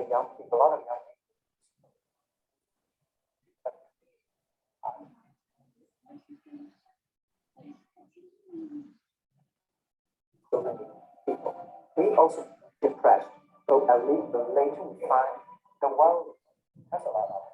Young people, a lot of young people. We also depressed. So at least later we find the world has a lot of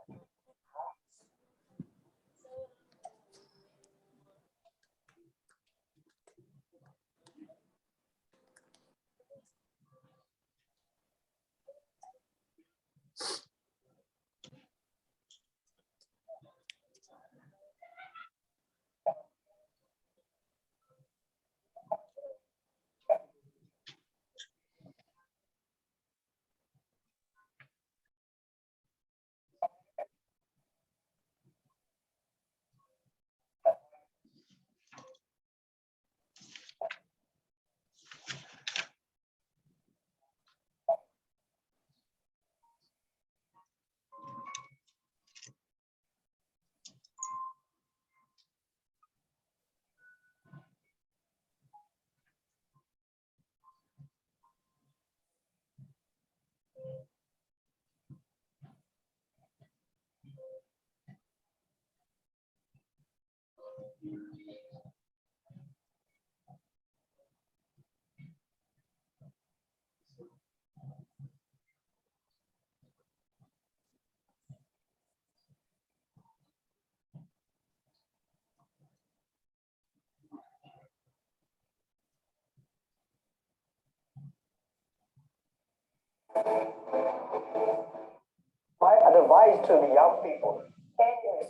my advice to the young people is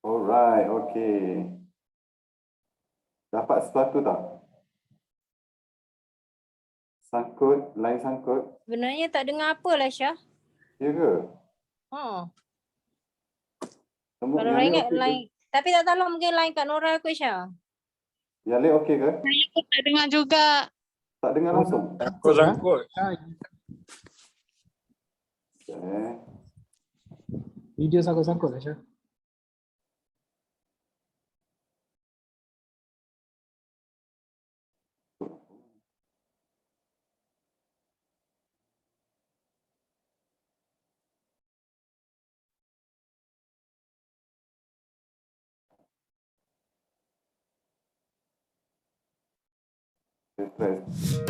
Alright, okay. Dapat sesuatu tak? Sangkut, line sangkut. Sebenarnya tak dengar apa lah Syah. Ya ke? Ha. Semua Kalau yang ingat okey ke? line. Tapi tak tahu mungkin line Kak Nora ke Syah. Yang lain okey ke? Saya pun tak dengar juga. Tak dengar langsung? Sangkut. Video sangkut-sangkut lah Syah. Stress.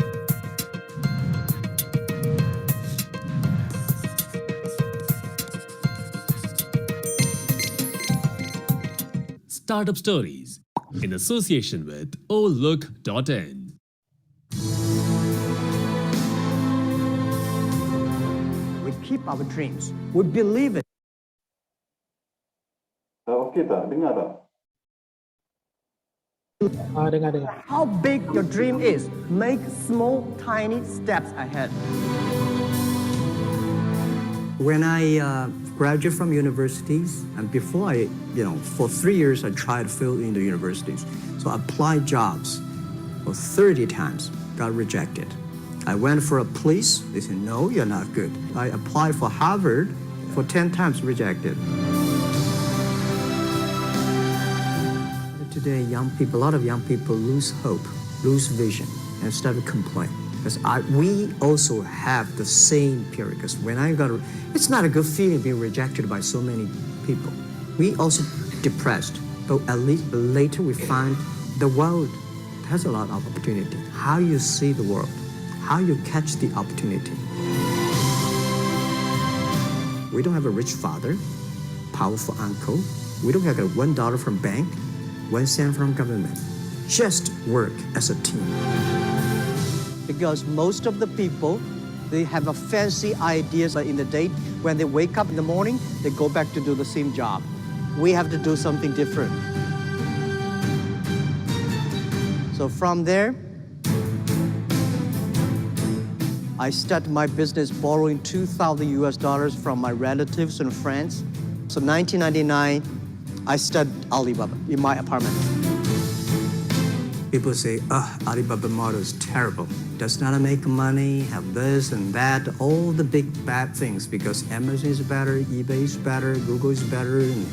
Startup Stories in association with Olook.in. we keep our dreams, we believe it. Okey tak? Dengar tak? Dengar. How big your dream is, make small, tiny steps ahead. When I graduated from universities, and before for 3 years, I tried to fill in the universities. So I applied jobs for 30 times, got rejected. I went for a police, they said, no, you're not good. I applied for Harvard for 10 times, rejected. Today, a lot of young people lose hope, lose vision, and start to complain. Because we also have the same period. Because when it's not a good feeling being rejected by so many people. We also depressed, but at least later we find the world has a lot of opportunity. How you see the world, how you catch the opportunity. We don't have a rich father, powerful uncle. We don't have a $1 from bank, 1 cent from government. Just work as a team. Because most of the people, they have a fancy ideas in the day. When they wake up in the morning, they go back to do the same job. We have to do something different. So from there, I started my business borrowing $2,000 from my relatives and friends. So 1999, I started Alibaba in my apartment. People say, Alibaba model is terrible. Does not make money, have this and that, all the big bad things because Amazon is better, eBay is better, Google is better. And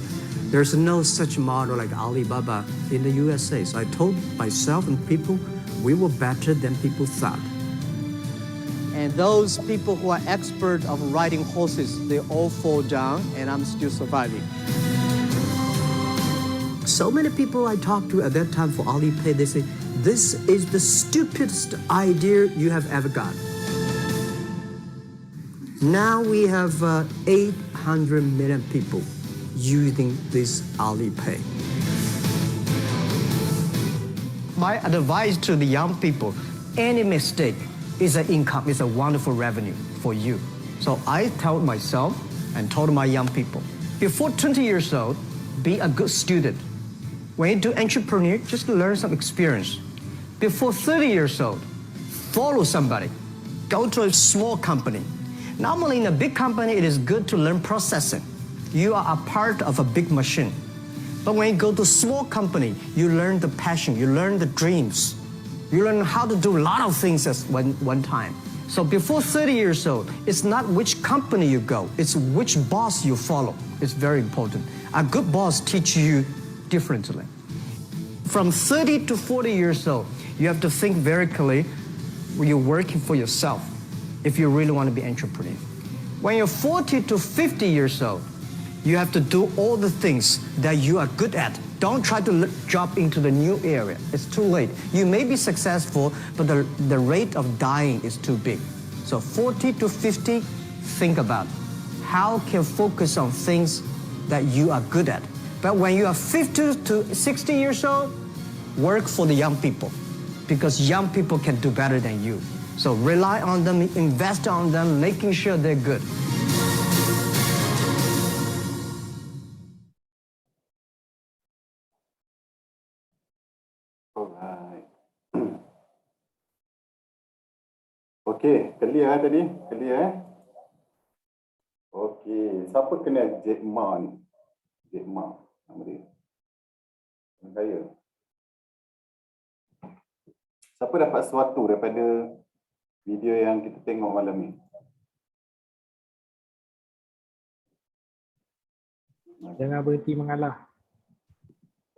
there's no such model like Alibaba in the USA. So I told myself and people, we were better than people thought. And those people who are expert of riding horses, they all fall down and I'm still surviving. So many people I talked to at that time for Alipay, they say, this is the stupidest idea you have ever got. Now we have 800 million people using this Alipay. My advice to the young people, any mistake is an income, is a wonderful revenue for you. So I told myself and told my young people, before 20 years old, be a good student. When you do entrepreneur, just learn some experience. Before 30 years old, follow somebody. Go to a small company. Normally in a big company, it is good to learn processing. You are a part of a big machine. But when you go to a small company, you learn the passion, you learn the dreams. You learn how to do a lot of things at one time. So before 30 years old, it's not which company you go, it's which boss you follow. It's very important. A good boss teaches you differently. From 30 to 40 years old, you have to think very clearly when you're working for yourself, if you really want to be an entrepreneur. When you're 40 to 50 years old, you have to do all the things that you are good at. Don't try to jump into the new area. It's too late. You may be successful, but the rate of dying is too big. So 40 to 50, think about how can focus on things that you are good at. But when you are 50 to 60 years old, work for the young people because young people can do better than you. So rely on them, invest on them, making sure they're good. Alright. Okey, clear tadi? Clear Okey, siapa kenal Jack Ma ni? Jack Ma, nama dia. Nama saya. Siapa dapat sesuatu daripada video yang kita tengok malam ni? Jangan berhenti mengalah.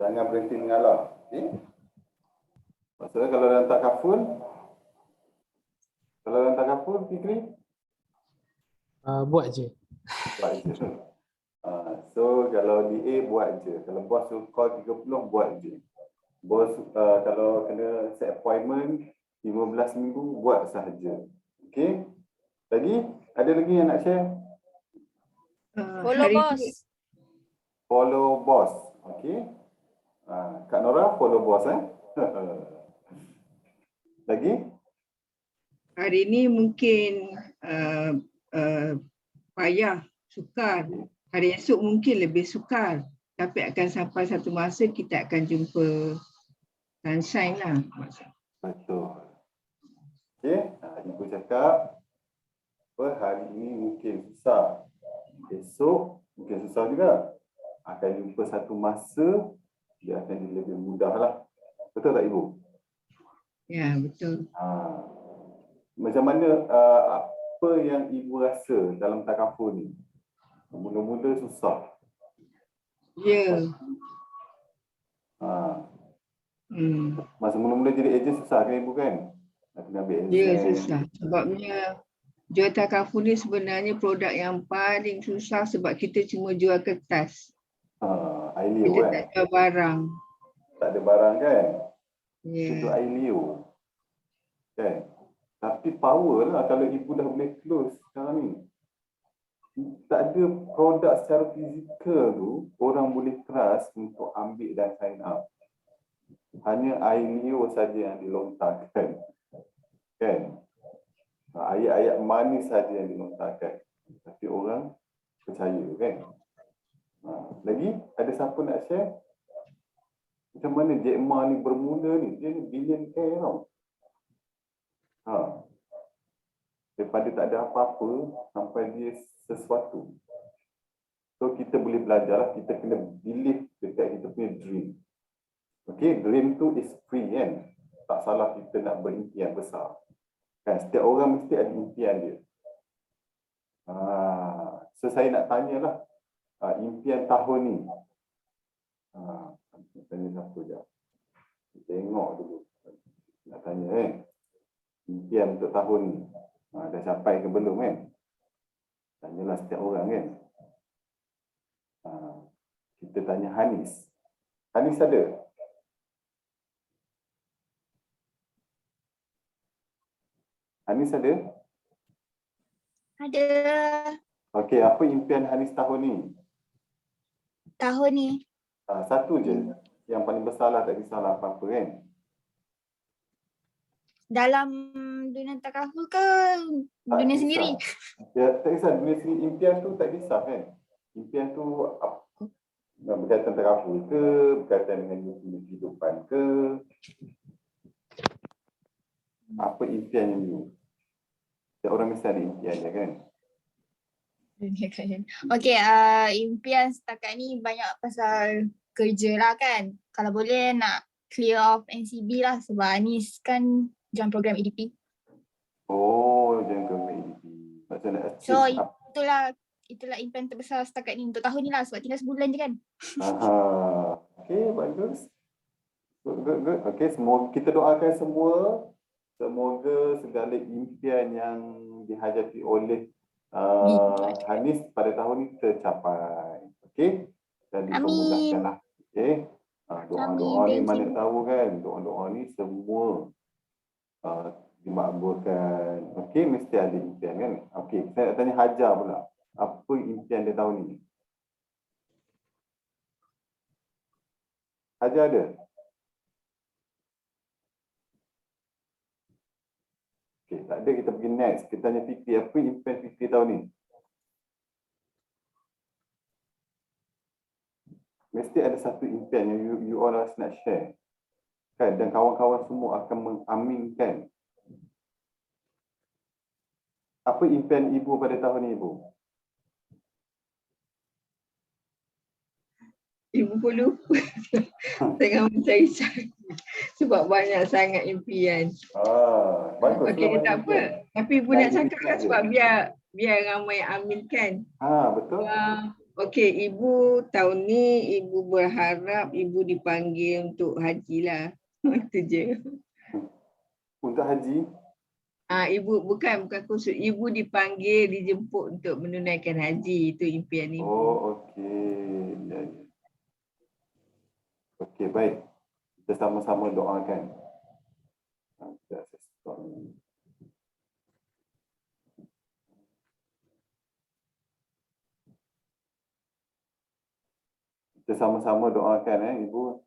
Jangan berhenti mengalah. Okay? Maksudnya kalau dah tak kaful, Fikri? Buat je. Buat je. So kalau DA buat je. Kalau bos suruh call 30, buat je. Bos kalau kena set appointment 15 minggu, buat sahaja. Okay? Lagi? Ada lagi yang nak share? Follow boss. Follow boss. Okay? Kak Nora, follow boss Lagi? Hari ini mungkin payah, sukar. Hari esok mungkin lebih sukar. Tapi akan sampai satu masa kita akan jumpa sunshine lah maksud. Betul. Okey, ibu cakap apa hari ini mungkin susah. Esok mungkin susah juga. Akan jumpa satu masa dia akan jadi lebih mudah lah. Betul tak ibu? Ya, betul. Macam mana apa yang ibu rasa dalam takaful ni? Mula-mula susah. Ya. Masa mula-mula jadi ejen susah kan ibu kan? Nak kena ambil exam. Ya, susah. Sebabnya jual takaful ni sebenarnya produk yang paling susah sebab kita cuma jual kertas. Ailio Kita kan? tak jual barang. Tak ada barang kan? Itu Ya. Ailio. Kan? Tapi power lah kalau ibu dah boleh close sekarang ni. Tak ada produk secara fizikal tu orang boleh trust untuk ambil dan sign up. Hanya Ailio saja yang dilontarkan. Kan? Ayat-ayat manis saja yang dilontarkan. Tapi orang percaya kan? Lagi ada siapa nak share? Macam mana Jack Ma ni bermula ni? Dia ni billionaire tau. Daripada tak ada apa-apa sampai dia sesuatu. So kita boleh belajar lah. Kita kena believe dekat kita punya dream. Okay, dream tu is free kan? Tak salah kita nak berimpian besar. Kan, setiap orang mesti ada impian dia. So saya nak tanyalah impian tahun ni. Tanya siapa je. Tengok dulu. Nak tanya kan. Impian untuk tahun ni. Dah capai ke belum kan? Tanyalah setiap orang kan. Kita tanya Hanis. Hanis ada? Hanis ada? Ada. Okey, apa impian Hanis tahun ni? Tahun ni. Satu je. Yang paling besar lah, tak kisahlah apa-apa kan? Dalam dunia takaful ke Tak dunia kisah. sendiri? Ya, tak kisah. Dunia sendiri, impian tu tak kisah kan? Impian tu berkaitan teraful ke, berkaitan dengan kehidupan ke? Apa impian yang you? Setiap orang mesti ada impian je kan? Okey, impian setakat ni banyak pasal kerja lah kan. Kalau boleh nak clear off NCB lah sebab Anis kan join program EDP. Oh, jangan ke EDP. Macam nak So achieve. itulah impian terbesar setakat ni untuk tahun ni lah sebab tinggal sebulan je kan. Okay, bagus. Good. Okay, semoga kita doakan semua. Semoga segala impian yang dihajati oleh Hanis pada tahun ini tercapai. Okey? Dan dipermudahkanlah. Okey? Doa-doa ni mana tahu kan, doa-doa ni semua dimakbulkan. Okey, mesti ada impian kan? Okey, saya nak tanya Hajar pula. Apa impian dia tahun ni? Hajar ada? Okay, tak ada, kita pergi next. Kita tanya Fikri, apa impian Fikri tahun ni? Mesti ada satu impian yang you all nak share. Kan? Dan kawan-kawan semua akan mengaminkan. Apa impian ibu pada tahun ni, ibu? Ibu pun lupa. Tengah mencari-cari. Sebab banyak sangat impian. Bagus. Okey, tak apa. Tapi ibu nak cakap kan sebab biar ramai aminkan. Betul. Okey, ibu tahun ni ibu berharap ibu dipanggil untuk haji lah. Itu je. Untuk haji? Ibu bukan khusus. Ibu dipanggil, dijemput untuk menunaikan haji. Itu impian ibu. Oh, okey. Ya. Okey, baik. Kita sama-sama doakan. Kita sama-sama doakan ibu.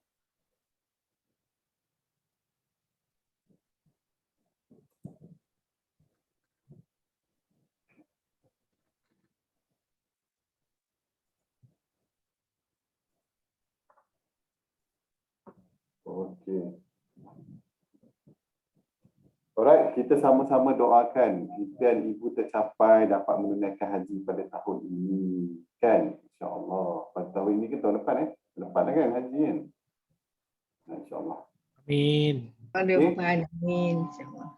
Okey. Alright, kita sama-sama doakan impian ibu tercapai dapat menunaikan haji pada tahun ini. Kan? InsyaAllah. Pada tahun ini ke tahun depan Tahun depan kan haji kan? InsyaAllah. Amin. Tahun depan, amin. InsyaAllah.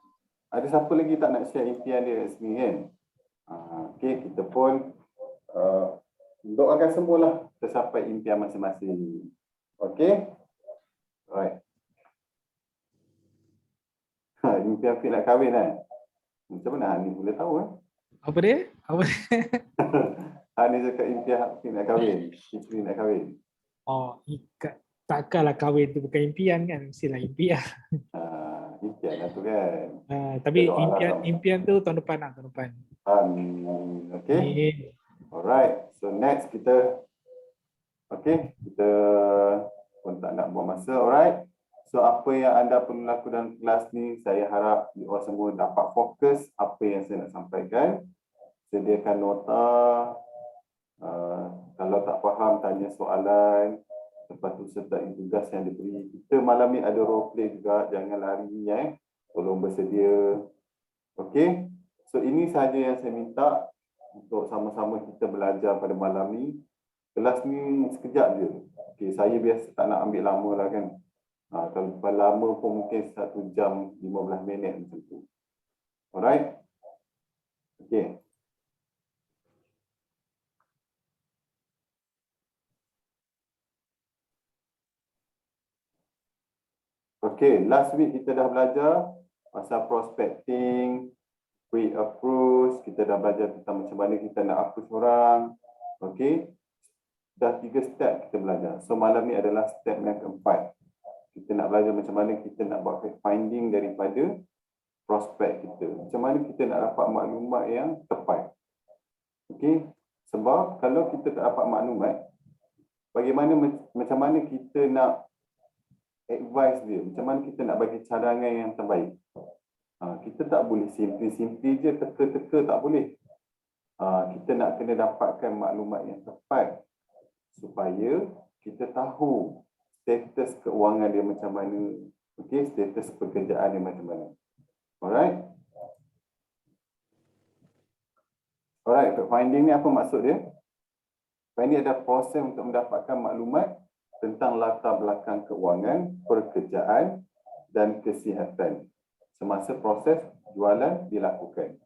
Ada siapa lagi tak nak share impian dia kat sini kan? Okey, kita pun doakan semualah tercapai impian masing-masing. Okey? Alright. Impian Afiq nak kahwin kan? Macam mana Hani boleh tahu Apa dia? Apa dia? Hani cakap impian Afiq nak kahwin. Isteri nak kahwin. Oh, takkanlah kahwin tu bukan impian kan? Mestilah impian. Impian lah tu kan. Tapi Kita doa lah. impian tu tahun depan lah, tahun depan. Amin. Okay. Amin. Alright. So next kita kita pun tak nak buang masa. Alright. So apa yang anda perlu lakukan dalam kelas ni, saya harap you all semua dapat fokus apa yang saya nak sampaikan. Sediakan nota. Kalau tak faham, tanya soalan. Lepas tu sertai tugas yang diberi. Kita malam ni ada role play juga. Jangan lari Tolong bersedia. Okay. So ini sahaja yang saya minta untuk sama-sama kita belajar pada malam ni. Kelas ni sekejap je. Okay, saya biasa tak nak ambil lama lah kan. Kalau lama pun mungkin 1 jam 15 minit macam tu. Alright. Okay. Okay, last week kita dah belajar pasal prospecting, pre-approach, kita dah belajar tentang macam mana kita nak approach orang. Okay, dah 3 step kita belajar. So malam ni adalah step yang keempat. Kita nak belajar macam mana kita nak buat fact finding daripada prospek kita. Macam mana kita nak dapat maklumat yang tepat. Okay, sebab kalau kita tak dapat maklumat, macam mana kita nak advice dia, macam mana kita nak bagi cadangan yang terbaik. Kita tak boleh simply je teka-teka, tak boleh. Kita nak kena dapatkan maklumat yang tepat supaya kita tahu status keuangan dia macam mana, status pekerjaan dia macam mana. Alright, fact finding ni apa maksud dia? Finding adalah proses untuk mendapatkan maklumat tentang latar belakang keuangan, pekerjaan dan kesihatan semasa proses jualan dilakukan.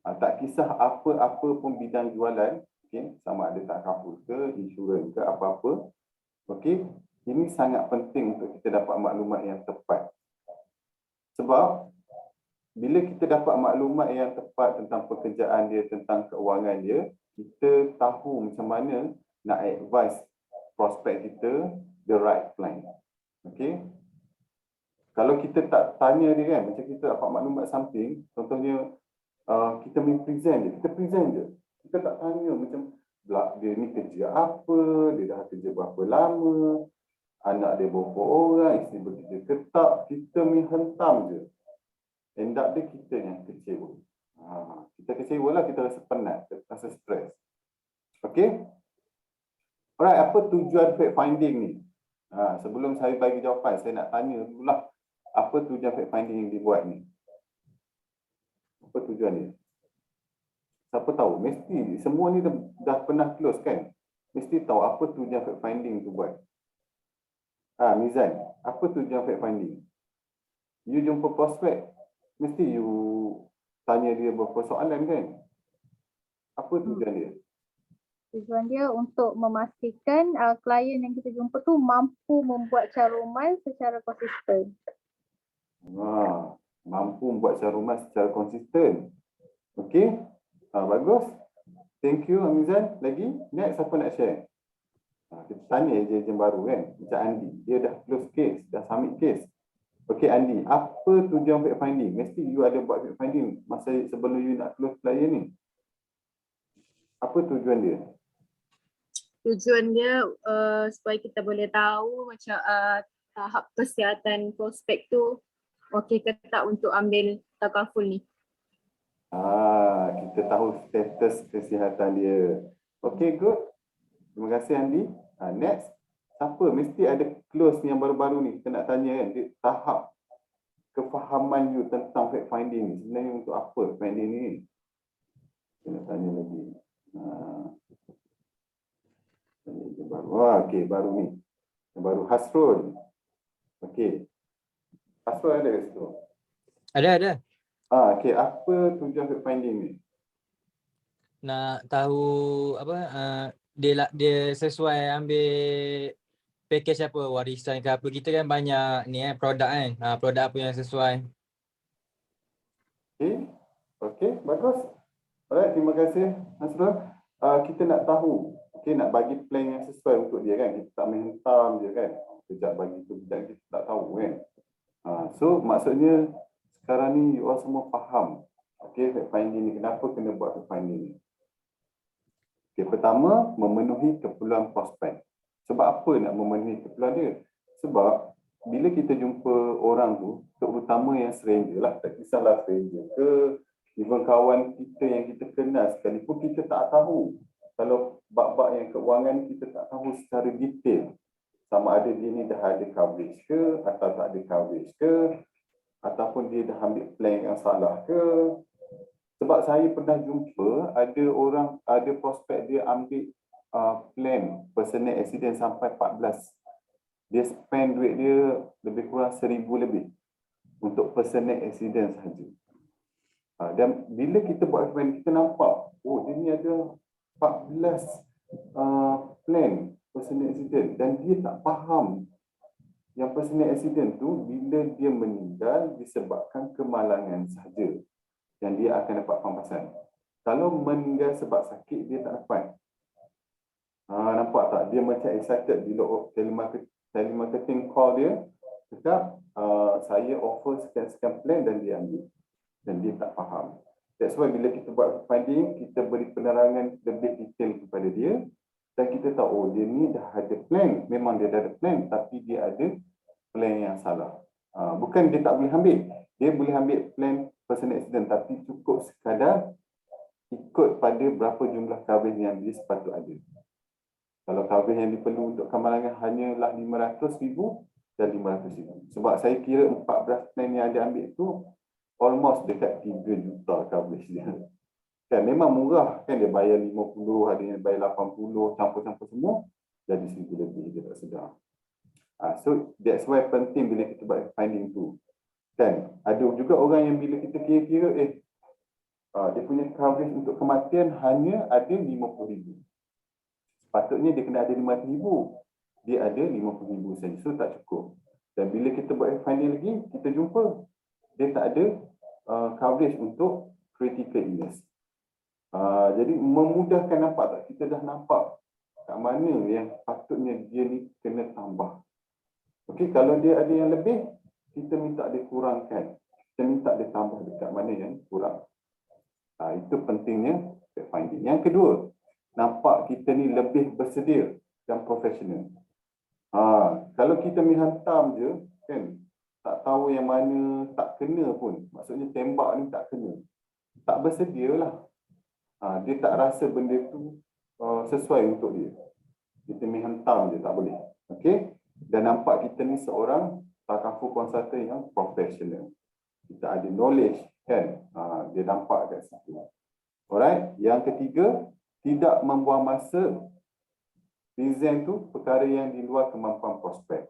Tak kisah apa-apa pun bidang jualan, sama ada takaful ke, insurans ke, apa-apa. Ini sangat penting untuk kita dapat maklumat yang tepat. Sebab bila kita dapat maklumat yang tepat tentang pekerjaan dia, tentang keuangan dia, kita tahu macam mana nak advise prospek kita the right plan. Kalau kita tak tanya dia kan, macam kita dapat maklumat something, contohnya kita present dia, kita present je. Kita tak tanya macam dia ni kerja apa, dia dah kerja berapa lama, anak dia berapa orang, isteri bekerja ke tak, kita hentam je. End up dia kita yang kecewa. Kita kecewa lah, kita rasa penat, kita rasa stres. Okay? Alright, apa tujuan fact finding ni? Sebelum saya bagi jawapan, saya nak tanya dulu lah, apa tujuan fact finding yang dibuat ni? Apa tujuan ni? Siapa tahu? Mesti semua ni dah pernah close kan? Mesti tahu apa tujuan fact finding tu buat. Mizan, apa tujuan fact finding? You jumpa prospek, mesti you tanya dia beberapa soalan kan? Apa tujuan dia? Tujuan dia untuk memastikan klien yang kita jumpa tu mampu membuat caruman secara konsisten. Mampu membuat caruman secara konsisten. Okey, bagus. Thank you Amizan. Lagi? Next, siapa nak share? Kita tanya ejen baru kan, macam Andi, dia dah close case, dah submit case. Okey Andi, apa tujuan fact finding? Mesti you ada buat fact finding masa sebelum you nak close klien ni. Apa tujuan dia? Tujuan dia supaya kita boleh tahu macam tahap kesihatan prospek tu okey ke tak untuk ambil takaful ni. Kita tahu status kesihatan dia. Okey, good. Terima kasih Andi. Next, siapa? Mesti ada close yang baru-baru ni. Kita nak tanya kan, dia tahap kefahaman you tentang fact finding ni. Sebenarnya untuk apa fact finding ni? Saya nak tanya lagi. Okey, baru ni. Yang baru Hasrul. Okey. Hasrul ada kat situ? Ada. Okey, apa tujuan fact finding ni? Nak tahu apa dia sesuai ambil package apa, warisan ke apa. Kita kan banyak ni produk kan. Produk apa yang sesuai. Okey, bagus. Alright, terima kasih Hasrul. Kita nak tahu, nak bagi plan yang sesuai untuk dia kan. Kita tak menghentam je kan. Kejap bagi tu, kejap kita tak tahu kan. So maksudnya sekarang ni you all semua faham. Okey, fact finding ni, kenapa kena buat fact finding ni? Okey, pertama, memenuhi keperluan prospek. Sebab apa nak memenuhi keperluan dia? Sebab bila kita jumpa orang tu, terutama yang stranger lah, tak kisahlah stranger ke, even kawan kita yang kita kenal sekalipun, kita tak tahu. Kalau bab-bab yang keuangan kita tak tahu secara detail. Sama ada dia ni dah ada coverage ke, atau tak ada coverage ke, ataupun dia dah ambil plan yang salah ke. Sebab saya pernah jumpa ada prospek dia ambil plan personal accident sampai 14. Dia spend duit dia lebih kurang 1,000 lebih untuk personal accident sahaja. Dan bila kita buat plan, kita nampak, dia ni ada 14 plan personal accident dan dia tak faham yang personal accident tu bila dia meninggal disebabkan kemalangan sahaja yang dia akan dapat pampasan. Kalau meninggal sebab sakit, dia tak dapat. Nampak tak? Dia macam excited bila telemarketing call dia, cakap, saya offer sekian-sekian plan dan dia ambil. Dan dia tak faham. That's why bila kita buat finding, kita beri penerangan lebih detail kepada dia dan kita tahu, dia ni dah ada plan. Memang dia dah ada plan, tapi dia ada plan yang salah. Bukan dia tak boleh ambil. Dia boleh ambil plan personal accident, tapi cukup sekadar ikut pada berapa jumlah coverage yang dia sepatut ada. Kalau coverage yang diperlu untuk kemalangan hanyalah 500,000 dan 500,000. Sebab saya kira 14 plan yang dia ambil tu almost dekat 3 juta coverage dia. Kan memang murah kan, dia bayar 50, ada yang bayar 80, campur-campur semua jadi 1,000 lebih, dia tak sedar. So that's why penting bila kita buat finding tu. Kan ada juga orang yang bila kita kira-kira dia punya coverage untuk kematian hanya ada 50,000. Sepatutnya dia kena ada 500,000. Dia ada 50,000 saja. So tak cukup. Dan bila kita buat finding lagi, kita jumpa dia tak ada coverage untuk critical illness. Jadi memudahkan, nampak tak? Kita dah nampak kat mana yang patutnya dia ni kena tambah. Okey, kalau dia ada yang lebih, kita minta dia kurangkan. Kita minta dia tambah dekat mana yang kurang. Itu pentingnya fact finding. Yang kedua, nampak kita ni lebih bersedia dan profesional. Kalau kita menghantam je, kan, tak tahu yang mana, tak kena pun. Maksudnya tembak ni tak kena. Tak bersedia lah. Dia tak rasa benda tu sesuai untuk dia. Kita menghantam je, tak boleh. Okey? Dan nampak kita ni seorang takaful konsultan yang profesional. Kita ada knowledge, kan? Dia nampak kat situ. Alright? Yang ketiga, tidak membuang masa. Present tu perkara yang di luar kemampuan prospek.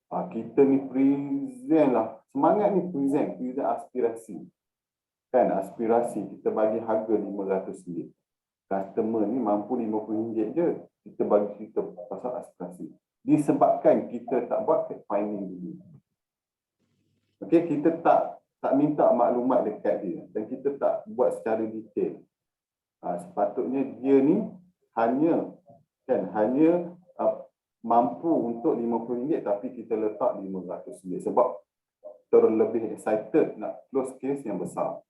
Kita ni present lah. Semangat ni present aspirasi. Kan, aspirasi kita bagi harga RM500. Customer ni mampu RM50 je. Kita bagi kita pasal aspirasi. Disebabkan kita tak buat fact finding dulu. Okey, kita tak minta maklumat dekat dia dan kita tak buat secara detail. Sepatutnya dia ni hanya mampu untuk RM50 tapi kita letak RM500 sebab terlebih excited nak close case yang besar.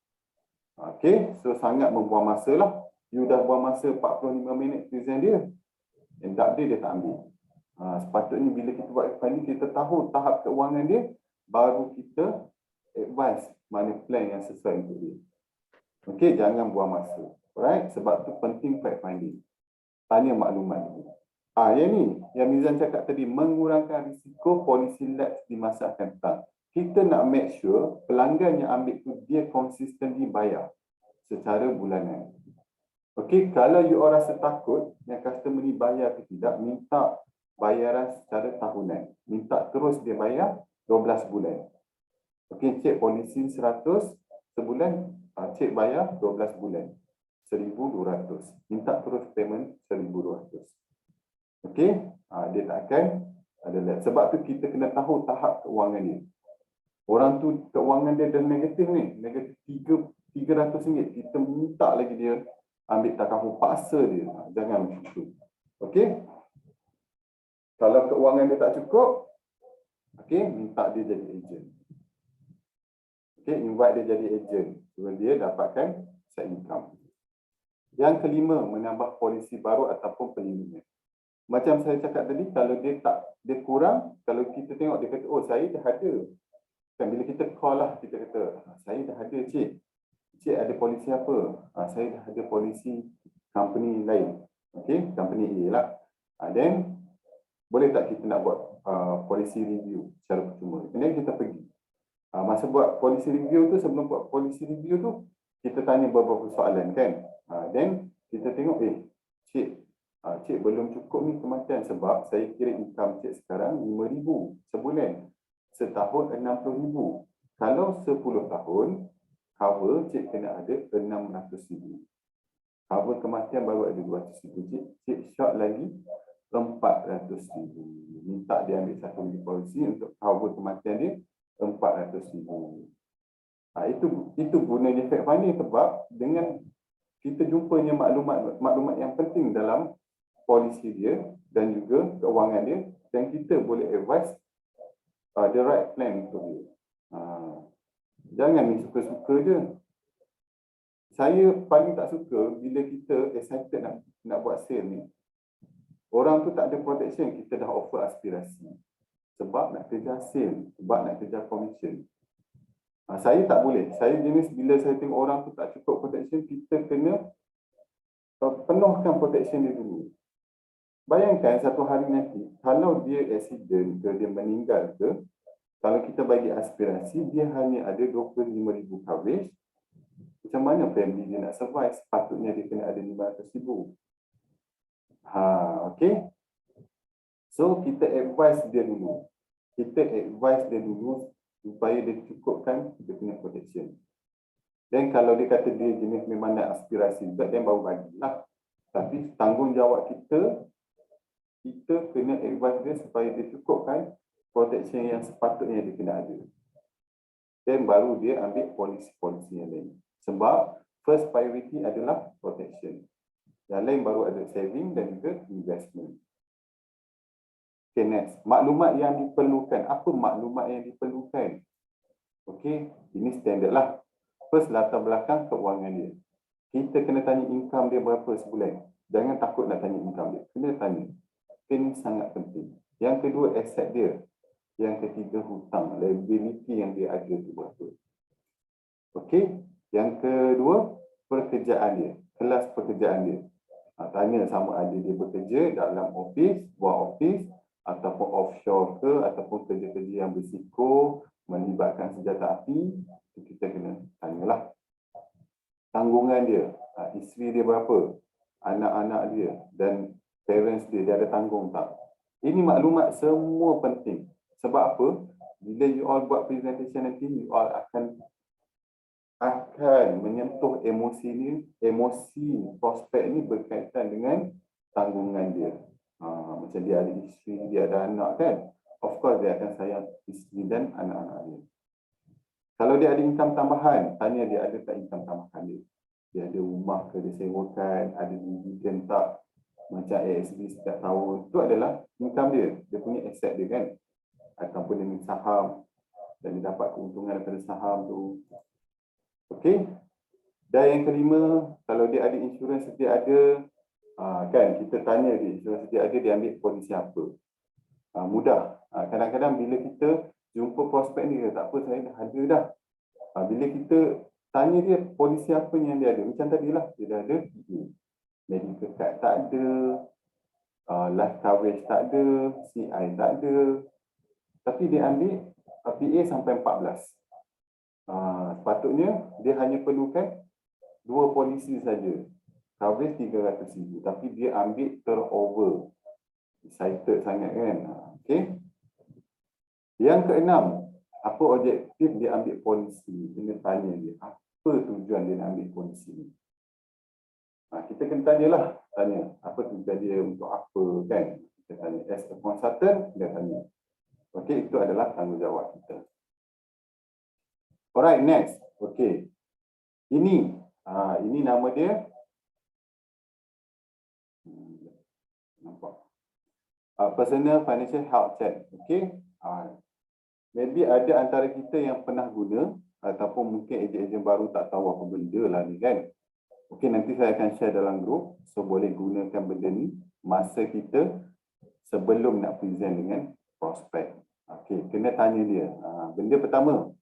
Okey, so sangat membuang masa lah. You dah buang masa 45 minit present dia. And tak dia tak ambil. Sepatutnya bila kita buat finding, kita tahu tahap keuangan dia, baru kita advise mana plan yang sesuai untuk dia. Okey, jangan buang masa. Alright, sebab tu penting fact finding. Tanya maklumat dulu. Yang ni, yang Mizan cakap tadi, mengurangkan risiko polisi lapse di masa akan datang. kita nak make sure pelanggan yang ambil tu dia consistently bayar secara bulanan. Okey, kalau you all rasa takut yang customer ni bayar ke tidak, minta bayaran secara tahunan. Minta terus dia bayar 12 bulan. Okey, cek polisi 100 sebulan, cek bayar 12 bulan. 1,200. Minta terus payment 1,200. Okey, dia tak akan ada lag. Sebab tu kita kena tahu tahap keuangan dia. Orang tu keuangan dia dah negatif ni, negatif RM300. Kita minta lagi dia ambil takaful, paksa dia. Jangan macam tu. Okey. Kalau keuangan dia tak cukup, okey, minta dia jadi ejen. Okey, invite dia jadi ejen. Supaya dia dapatkan side income. Yang kelima, menambah polisi baru ataupun perlindungan. Macam saya cakap tadi, kalau dia kurang, kalau kita tengok dia kata, oh saya dah ada. Kan bila kita call lah, kita kata, saya dah ada cik. Cik ada polisi apa? Saya dah ada polisi company lain. Okey, company A lah. Then, boleh tak kita nak buat polisi review secara percuma? Kemudian kita pergi. Masa buat polisi review tu, sebelum buat polisi review tu, kita tanya beberapa soalan kan. Then, kita tengok, cik belum cukup ni kematian sebab saya kira income cik sekarang RM5,000 sebulan. Setahun RM60,000. Kalau 10 tahun, cover cik kena ada RM600,000. Cover kematian baru ada RM200,000. Cik short lagi RM400,000. Minta dia ambil satu unit polisi untuk cover kematian dia RM400,000. Itu gunanya fact finding, sebab dengan kita jumpanya maklumat yang penting dalam polisi dia dan juga keuangan dia, dan kita boleh advise the right plan untuk dia. Jangan ni suka-suka je. Saya paling tak suka bila kita excited nak buat sale ni. Orang tu tak ada protection, kita dah offer aspirasi. Sebab nak kejar sale, sebab nak kejar commission. Saya tak boleh. Saya jenis bila saya tengok orang tu tak cukup protection, kita kena penuhkan protection dia dulu. Bayangkan satu hari nanti, kalau dia accident ke, dia meninggal ke, kalau kita bagi aspirasi, dia hanya ada 25,000 coverage. Macam mana family dia nak survive? Sepatutnya dia kena ada 500,000. Okay. So, kita advise dia dulu. Supaya dia cukupkan dia punya protection. Dan kalau dia kata dia jenis memang nak aspirasi juga, dia baru bagilah. Tapi tanggungjawab kita kena advise dia supaya dia cukupkan protection yang sepatutnya dia kena ada. Dan baru dia ambil polisi-polisi yang lain. Sebab first priority adalah protection. Yang lain baru ada saving dan juga investment. Okay, next. Maklumat yang diperlukan. Apa maklumat yang diperlukan? Okay, ini standard lah. First, latar belakang keuangan dia. Kita kena tanya income dia berapa sebulan. Jangan takut nak tanya income dia. Kena tanya. Ini sangat penting. Yang kedua, aset dia. Yang ketiga, hutang, liability yang dia ada tu berapa. Okey. Yang kedua, pekerjaan dia, kelas pekerjaan dia. Tanya sama ada dia bekerja dalam office, buah office, ataupun offshore ke, ataupun kerja-kerja yang berisiko, melibatkan senjata api, kita kena tanyalah. Tanggungan dia, isteri dia berapa, anak-anak dia, dan parents dia ada tanggung tak. Ini maklumat semua penting. Sebab apa? Bila you all buat presentation nanti, you all akan menyentuh emosi prospek ni berkaitan dengan tanggungan dia. Macam dia ada isteri, dia ada anak kan. Of course dia akan sayang isteri dan anak-anak dia. Kalau dia ada income tambahan, tanya dia ada tak income tambahan dia. Dia ada rumah ke, dia sewakan, ada dividen tak, macam ASB setiap tahun. Itu adalah income dia. Dia punya aset dia kan. Ataupun dia minta saham dan dia dapat keuntungan daripada saham tu. Okey. Dan yang kelima, kalau dia ada insurans sedia ada, kan kita tanya dia, insurans sedia ada, dia ambil polisi apa. Mudah. Kadang-kadang bila kita jumpa prospek ni, tak apa saya dah ada dah. Bila kita tanya dia polisi apa yang dia ada, macam tadilah, dia dah ada medical card tak ada, life coverage tak ada, CI tak ada. Tapi dia ambil PA sampai 14. Sepatutnya dia hanya perlukan 2 polisi saja. Coverage 300,000 tapi dia ambil terover. Excited sangat kan. Okey. Yang keenam, apa objektif dia ambil polisi? Kena tanya dia, apa tujuan dia nak ambil polisi ni? Kita kena tanyalah, tanya apa tujuan dia untuk apa kan? Kita tanya as a consultant, dia tanya. Okey, itu adalah tanggungjawab kita. Alright, next. Okey. Ini nama dia. Nampak. Personal financial health check. Okey. Maybe ada antara kita yang pernah guna ataupun mungkin ejen-ejen baru tak tahu apa benda lah ni kan. Okey, nanti saya akan share dalam grup. So boleh gunakan benda ni masa kita sebelum nak present dengan prospek. Okey, kena tanya dia. Benda pertama,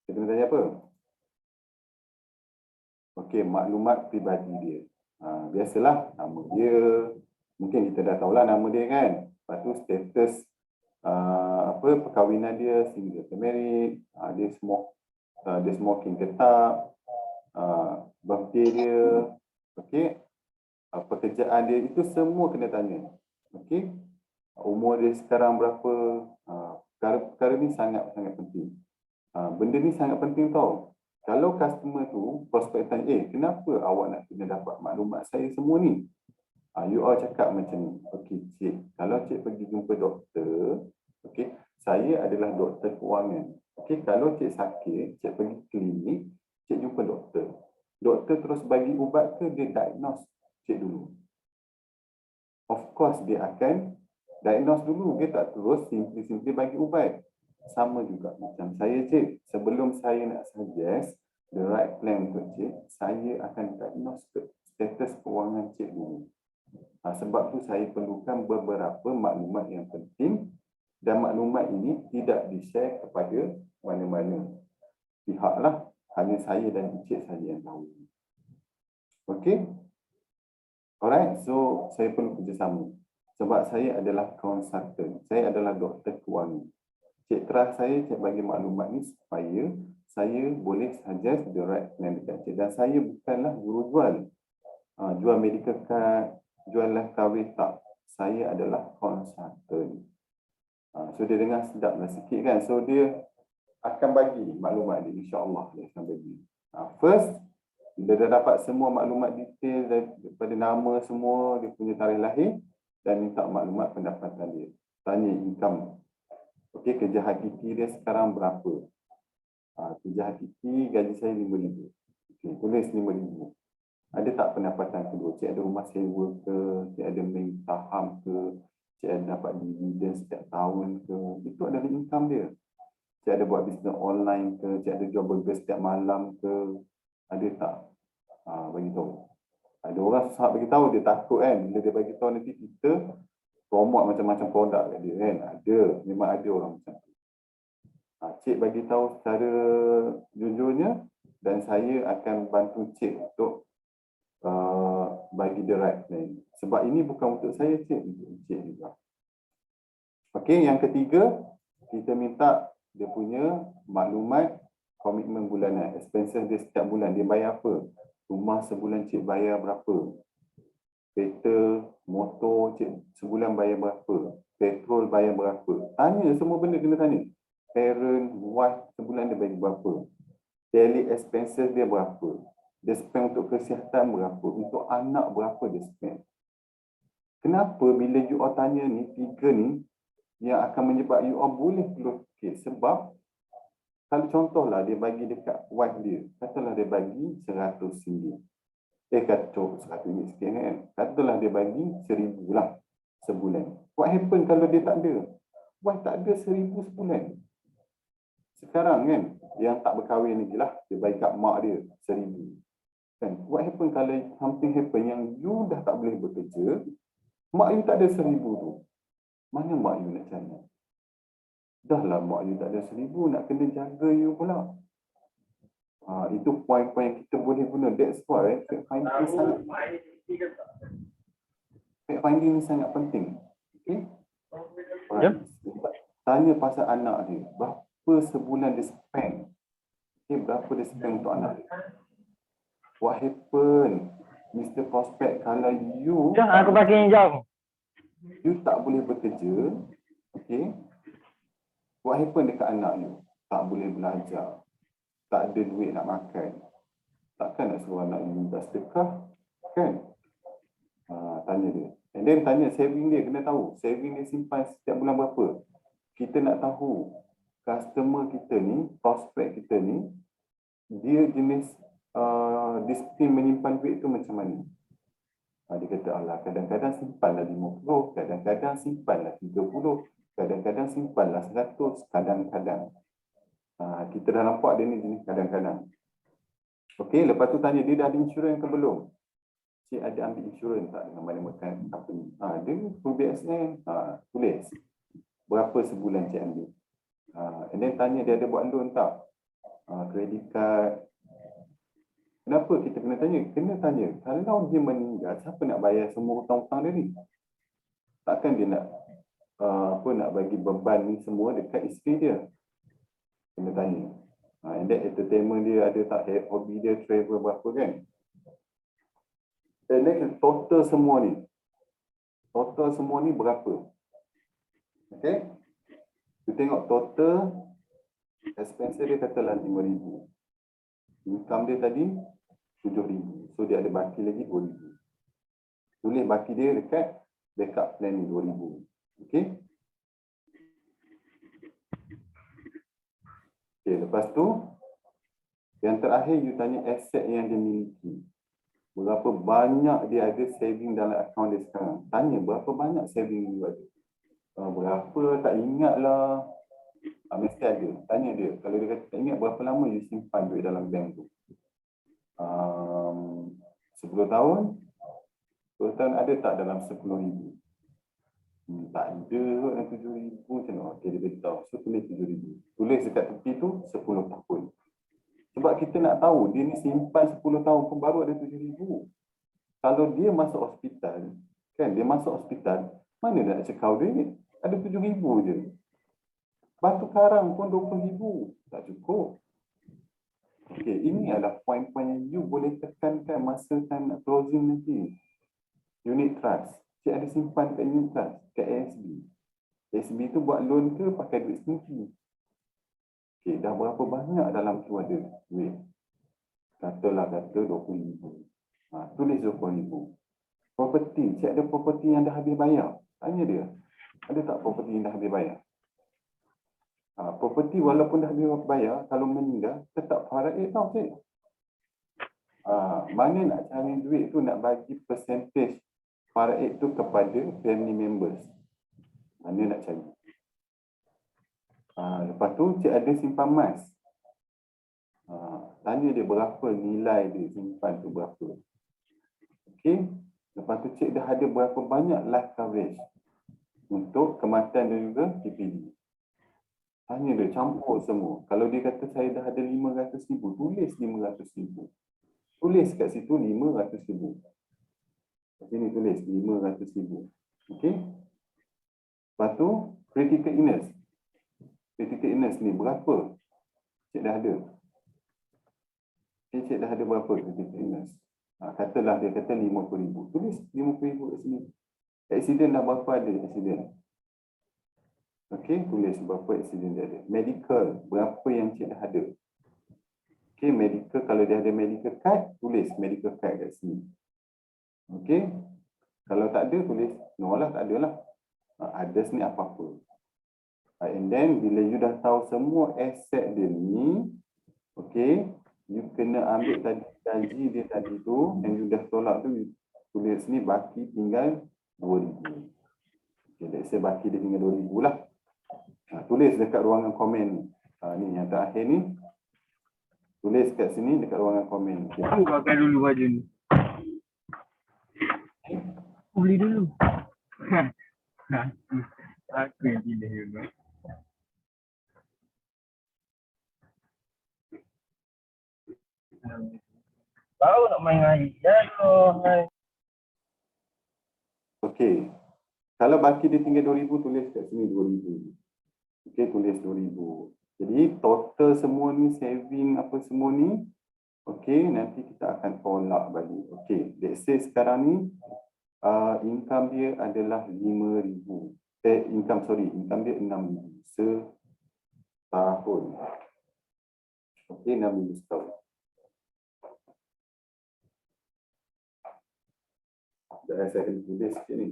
kita kena tanya apa? Okey, maklumat peribadi dia. Biasalah nama dia. Mungkin kita dah tahulah nama dia kan. Lepas tu status perkahwinan dia, single ke married, dia smoking ke tak, birthday dia, okey, pekerjaan dia, itu semua kena tanya. Okey, umur dia sekarang berapa, perkara ni sangat-sangat penting. Benda ni sangat penting tau. Kalau customer tu, prospek tanya, kenapa awak nak kena dapat maklumat saya semua ni? You all cakap macam ni, okey cik, kalau cik pergi jumpa doktor, okey, saya adalah doktor kewangan. Okey, kalau cik sakit, cik pergi klinik, cik jumpa doktor. Doktor terus bagi ubat ke dia diagnose cik dulu? Of course dia akan diagnose dulu, dia tak terus simply bagi ubat. Sama juga macam saya cik, sebelum saya nak suggest the right plan untuk cik, saya akan diagnose status kewangan cik dulu. Sebab tu saya perlukan beberapa maklumat yang penting dan maklumat ini tidak di-share kepada mana-mana pihak lah. Hanya saya dan encik saja yang tahu. Okey? Alright, so saya perlu kerjasama. Sebab saya adalah consultant. Saya adalah doktor kewangan. Cik trust saya, cik bagi maklumat ni supaya saya boleh suggest the right plan dekat cik. Dan saya bukanlah guru jual. Jual medical card, jual life coverage tak. Saya adalah consultant. So dia dengar sedap lah sikit kan. So dia akan bagi maklumat dia, insyaAllah dia akan bagi. First, dia dah dapat semua maklumat detail daripada nama semua, dia punya tarikh lahir dan minta maklumat pendapatan dia. Tanya income. Okey, kerja hakiki dia sekarang berapa? Kerja hakiki gaji saya RM5,000. Okey, tulis RM5,000. Ada tak pendapatan kedua? Cik ada rumah sewa ke? Cik ada main saham ke? Cik ada dapat dividen setiap tahun ke? Itu adalah income dia. Cik ada buat bisnes online ke? Cik ada jual burger setiap malam ke? Ada tak? Bagi tahu. Ada orang susah bagi tahu, dia takut kan. Bila dia bagi tahu nanti kita promote macam-macam produk kat dia kan. Ada, memang ada orang macam tu. Cik bagi tahu secara jujurnya dan saya akan bantu cik untuk bagi the right plan. Sebab ini bukan untuk saya cik, untuk cik juga. Okey, yang ketiga, kita minta dia punya maklumat komitmen bulanan, expenses dia setiap bulan, dia bayar apa? Rumah sebulan cik bayar berapa? Kereta, motor cik sebulan bayar berapa? Petrol bayar berapa? Tanya, semua benda kena tanya. Parent, wife sebulan dia bayar berapa? Daily expenses dia berapa? Dia spend untuk kesihatan berapa? Untuk anak berapa dia spend? Kenapa bila you all tanya ni, tiga ni yang akan menyebab you all boleh close case? Sebab kalau contohlah dia bagi dekat wife dia, katalah dia bagi RM100. Kata RM100 sikit kan? Katalah dia bagi RM1,000 lah sebulan. What happen kalau dia tak ada? Wife tak ada RM1,000 sebulan. Sekarang kan, yang tak berkahwin lagi lah, dia bagi kat mak dia RM1,000. Kan? What happen kalau something happen yang you dah tak boleh bekerja, mak you tak ada RM1,000 tu. Mana mak you nak cari? Dah lah mak you tak ada RM1,000, nak kena jaga you pula. Itu poin-poin yang kita boleh guna. That's why fact finding ni sangat penting. Okay? Tanya pasal anak dia. berapa sebulan dia spend. Okay, berapa dia spend untuk anak dia. What happen, Mr. Prospect, kalau you Aku pakai hijau. you tak boleh bekerja, okay, what happen dekat anak you? Tak boleh belajar, tak ada duit nak makan. Takkan nak suruh anak you minta sedekah, kan? Tanya dia. And then tanya saving dia, kena tahu. Saving dia simpan setiap bulan berapa. Kita nak tahu customer kita ni, prospect kita ni, dia jenis disiplin menyimpan duit tu macam mana. Dia kata, alah, kadang-kadang simpanlah 50, kadang-kadang simpanlah 30, kadang-kadang simpanlah 100, kadang-kadang. Kita dah nampak dia ni jenis kadang-kadang. Okey, lepas tu tanya dia dah ada insurans ke belum? Cik ada ambil insurans tak dengan mana-mana company? Dia full BSN, tulis. Berapa sebulan cik ambil? And then tanya dia ada buat loan tak? Credit card. Kenapa kita kena tanya? Kena tanya. Kalau dia meninggal, siapa nak bayar semua hutang-hutang dia ni? Takkan dia nak nak bagi beban ni semua dekat isteri dia? Kena tanya. And then entertainment dia ada tak, hobi dia travel berapa kan? And then total semua ni. Total semua ni berapa? Okay? Kita tengok total expense dia katalah 5,000. Income dia tadi 7,000. So dia ada baki lagi 2,000. Tulis baki dia dekat backup plan ni 2,000. Okay? Okay, lepas tu yang terakhir you tanya aset yang dia miliki. Berapa banyak dia ada saving dalam akaun dia sekarang. Tanya berapa banyak saving you ada. Berapa tak ingat lah. Mesti ada. Tanya dia. Kalau dia kata tak ingat, berapa lama you simpan duit dalam bank tu? 10 tahun? 10 tahun ada tak dalam 10,000? Tak ada kot yang 7,000 macam mana? Okay, dia beritahu. So tulis 7,000. Tulis dekat tepi tu 10 tahun. Sebab kita nak tahu dia ni simpan 10 tahun pun baru ada 7,000. Kalau dia masuk hospital, kan, dia masuk hospital, mana dia nak cekau duit? Ada 7,000 je. Batu karang pun 20,000. Tak cukup. Okey, ini adalah poin-poin yang you boleh tekankan masa time nak closing nanti. Unit trust. Cik ada simpan kat unit trust, kat ASB. ASB tu buat loan ke pakai duit sendiri? Okey, dah berapa banyak dalam tu ada duit? Kata 20,000. Tulis 20,000. Property, cik ada property yang dah habis bayar. Tanya dia, ada tak property yang dah habis bayar? Property walaupun dah habis bayar, kalau meninggal, tetap faraid tau cik. Mana nak cari duit tu, nak bagi percentage faraid tu kepada family members. Mana nak cari? Lepas tu cik ada simpan emas. Tanya dia berapa nilai dia simpan tu berapa. Okey. Lepas tu cik dah ada berapa banyak life coverage untuk kematian dan juga TPD. Tanya dia, campur semua. Kalau dia kata saya dah ada 500,000, tulis 500,000. Tulis kat situ 500,000. Sini tulis 500,000. Okey. Lepas tu critical illness. Critical illness ni berapa? Cik dah ada. Cik dah ada berapa critical illness? Katalah dia kata 50,000. Tulis 50,000 kat sini. Accident dah berapa ada accident? Okey, tulis berapa accident dia ada. Medical, berapa yang cik dah ada. Okey, medical, kalau dia ada medical card, tulis medical card kat sini. Okey. Kalau tak ada, tulis no lah, tak ada lah. Others ni apa-apa. And then, bila you dah tahu semua aset dia ni, okey, you kena ambil tadi gaji dia tadi tu, and you dah tolak tu, you tulis ni baki tinggal 2,000. Okay, let's say baki dia tinggal 2,000 lah. Tulis dekat ruangan komen ni. Ni yang terakhir ni. Tulis kat sini dekat ruangan komen. Aku pakai dulu baju ni. Beli dulu. Aku yang pilih dulu. Tahu nak main air. Jangan. Okey. Kalau baki dia tinggal 2,000, tulis kat sini 2,000. Okey, tulis 2,000. Jadi total semua ni, saving apa semua ni, okey, nanti kita akan tolak balik. Okey, let's say sekarang ni income dia adalah 5,000. Income dia 6,000 setahun. Okey, 6,000 setahun. Dah saya kena tulis sikit ni.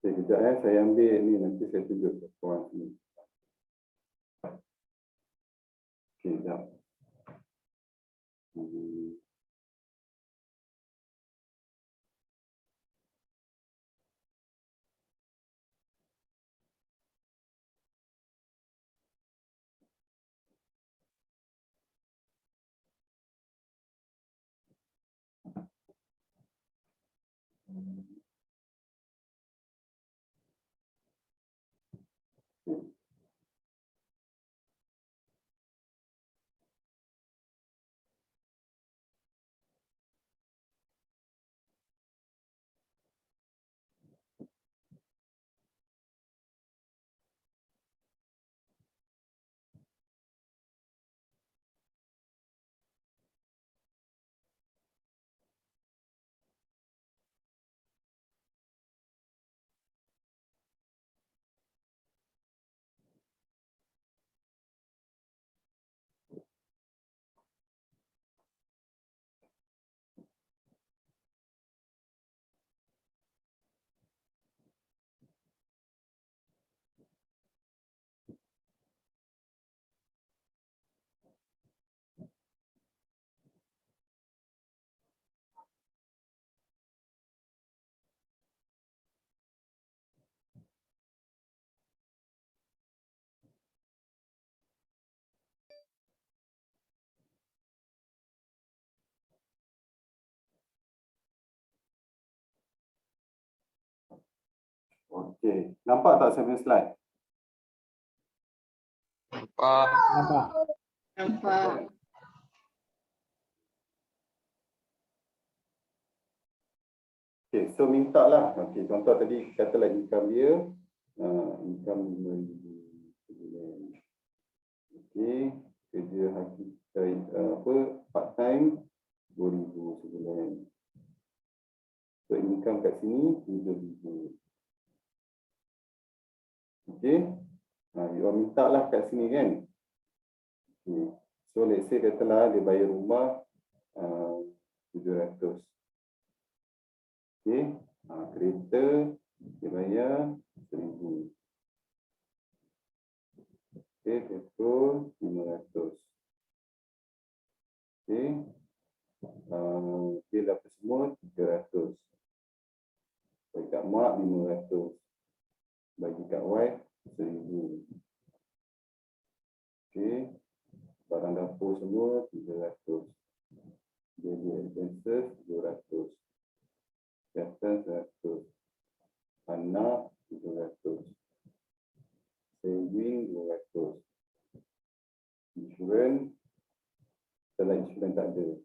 Okay, kejap saya ambil ni, nanti saya tunjuk ke korang sini. Okay, sekejap. Okey, nampak tak saya punya slide? Nampak? Nampak. Okey, so minta lah. Okey, contoh tadi katalah income dia, income 5,000 sebulan. Okey, kerja part time 2,000 sebulan. So income kat sini 7,000. Okey. You minta lah kat sini kan. Okay. So let's say katalah dia bayar rumah 700. Okey. Kereta dia bayar 1,000. Okey, petrol 500. Okey. Bil apa semua 300. Bagi kat mak 500. Bagi kat wife 1,000. Okey. Barang dapur semua 300. Daily expenses 200. Kesihatan 100. Anak 300. Saving 200. Insurans, setelah insurans tak ada.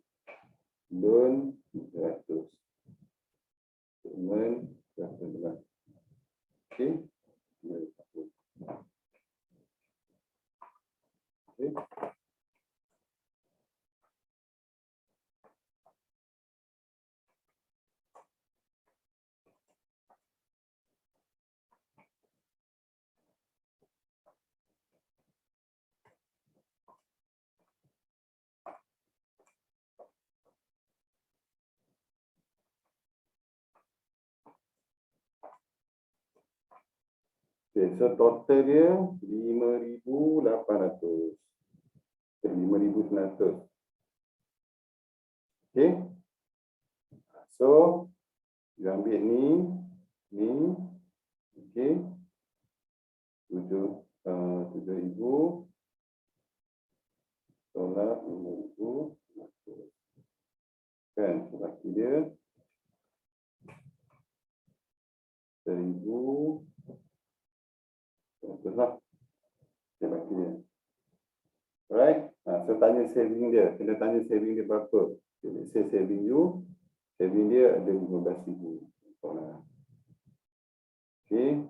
Loan 300. Statement 100. Okey. Okey. Okay, so total dia 5,800. 5,900. Okay. So, you ambil ni, okey. 7,000 tolak 5,000 kan, baki dia 1,000 lah. Okay, baki dia. Alright, so tanya saving dia, kena tanya saving dia berapa. Okay, let's say saving dia ada 15,000. Okay,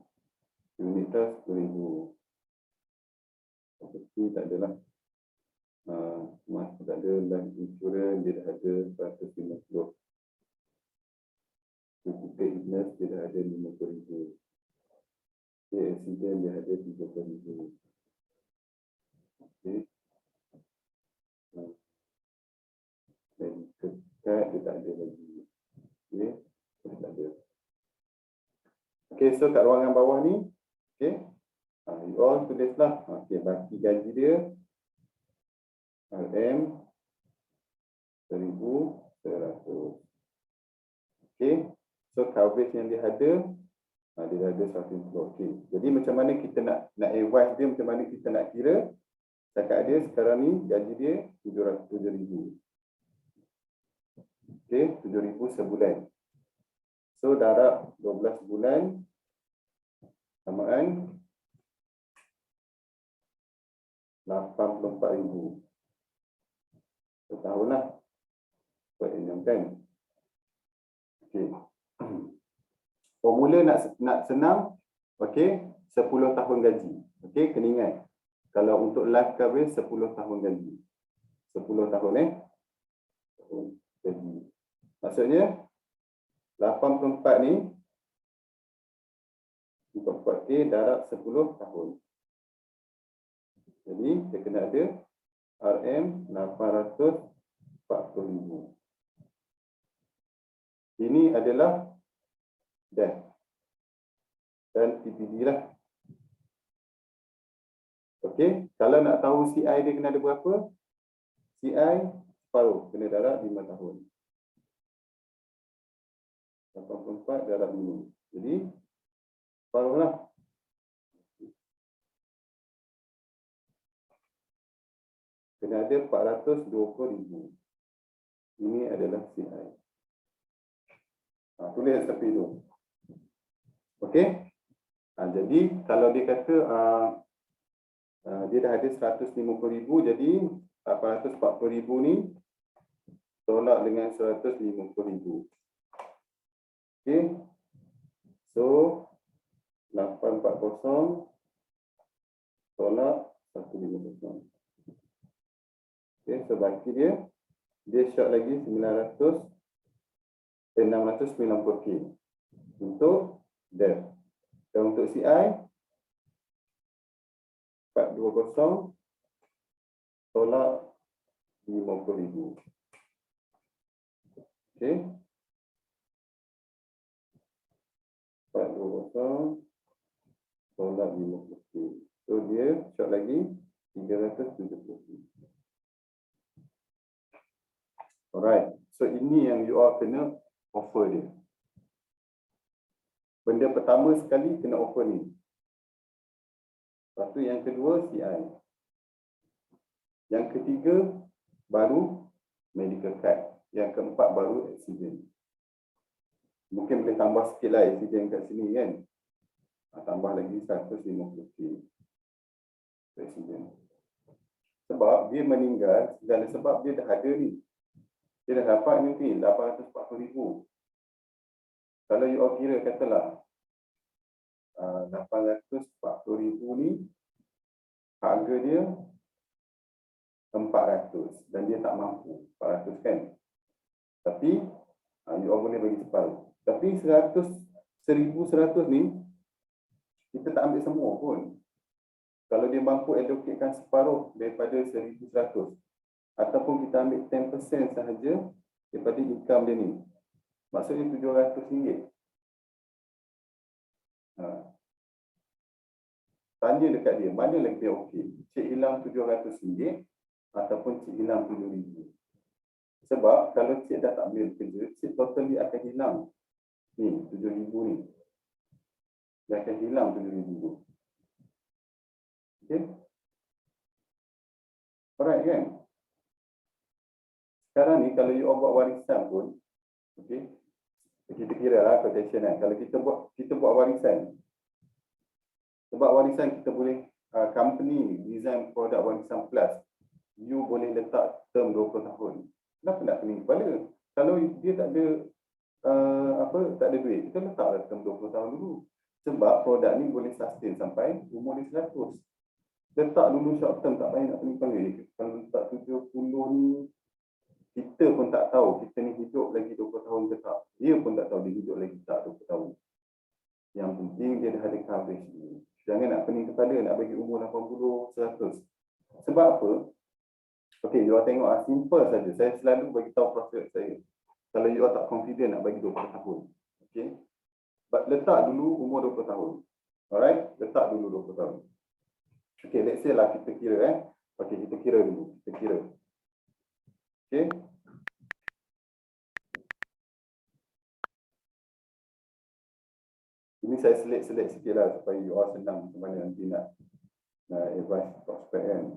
unit trust 10,000. Property tak adalah. Mas tak ada, life insurance dia dah ada 150. Critical illness dia dah ada 50,000. Okay, accident dia ada 30,000. Okay. Medical card dia tak ada lagi. Okay, dia tak ada. Okay, so kat ruangan bawah ni, okay, you all tulislah. Okay, baki gaji dia RM 1,100. Okay, so coverage yang dia ada, dia dah ada 150. Okay, jadi macam mana kita nak advise dia, macam mana kita nak kira. Cakap dia sekarang ni gaji dia 7,000. Okay, 7,000 sebulan. So darab 12 bulan samaan 84,000. Setahun lah. Buat enam kan. Okay. Formula nak senang. Okay, 10 tahun gaji. Okay, kena ingat. Kalau untuk life coverage 10 tahun gaji. 10 tahun gaji. Maksudnya 84 ni 44K darab 10 tahun. Jadi dia kena ada RM 840,000. Ini adalah death dan TPD lah. Okey, kalau nak tahu CI dia kena ada berapa? CI separuh, kena darab 5 tahun. 84 darab 5. Jadi separuh lah. Kena ada 420,000. Ini adalah CI. Tulis tepi tu. Okey. Jadi kalau dia kata dia dah ada 150,000, jadi 840,000 ni tolak dengan 150,000. Okey. So 840 tolak 150. Okey, so baki dia short lagi 690K untuk debt. Dan untuk CI 420 tolak 50,000. Okey. 420 tolak 50K. So dia short lagi 370. Alright. So ini yang you all kena offer dia. Benda pertama sekali kena offer ni. Lepas tu yang kedua CI. Yang ketiga baru medical card. Yang keempat baru accident. Mungkin boleh tambah sikit lah accident kat sini kan. Tambah lagi 150K accident. Sebab dia meninggal, segala sebab dia dah ada ni. Dia dah dapat ni 840,000. Kalau you all kira katalah 840,000 ni harga dia 400 dan dia tak mampu 400 kan. Tapi you all boleh bagi separuh. Tapi 1,100 ni kita tak ambil semua pun. Kalau dia mampu allocatekan separuh daripada 1,100 ataupun kita ambil 10% sahaja daripada income dia ni, maksudnya RM700. Tanya dekat dia, mana lagi dia okey? Cik hilang RM700 ataupun cik hilang RM7,000. Sebab kalau cik dah tak ambil kerja, cik totally akan hilang. Ni, 7,000 ni. Dia akan hilang 7,000 tu. Okay? Alright kan? Sekarang ni kalau you buat warisan pun, okay? Kita kira lah quotation kan. Kalau kita buat warisan. Sebab warisan kita boleh company design produk warisan plus. You boleh letak term 20 tahun. Kenapa nak pening kepala? Kalau dia tak ada tak ada duit, kita letaklah term 20 tahun dulu. Sebab produk ni boleh sustain sampai umur dia 100. Letak dulu short term, tak payah nak pening kepala. Kalau letak 70 ni, kita pun tak tahu kita ni hidup lagi 20 tahun ke tak. Dia pun tak tahu dia hidup lagi tak 20 tahun. Yang penting dia dah ada coverage ni. Jangan nak pening kepala nak bagi umur 80, 100. Sebab apa? Okey, you all tengok simple saja. Saya selalu bagi tahu proses saya. Kalau you all tak confident nak bagi 20 tahun. Okey. Letak dulu umur 20 tahun. Alright? Letak dulu 20 tahun. Okey, let's say lah kita kira Okey, kita kira dulu. Kita kira. Okey. Ini saya select sikit lah supaya you all senang macam mana nanti nak advise prospect kan.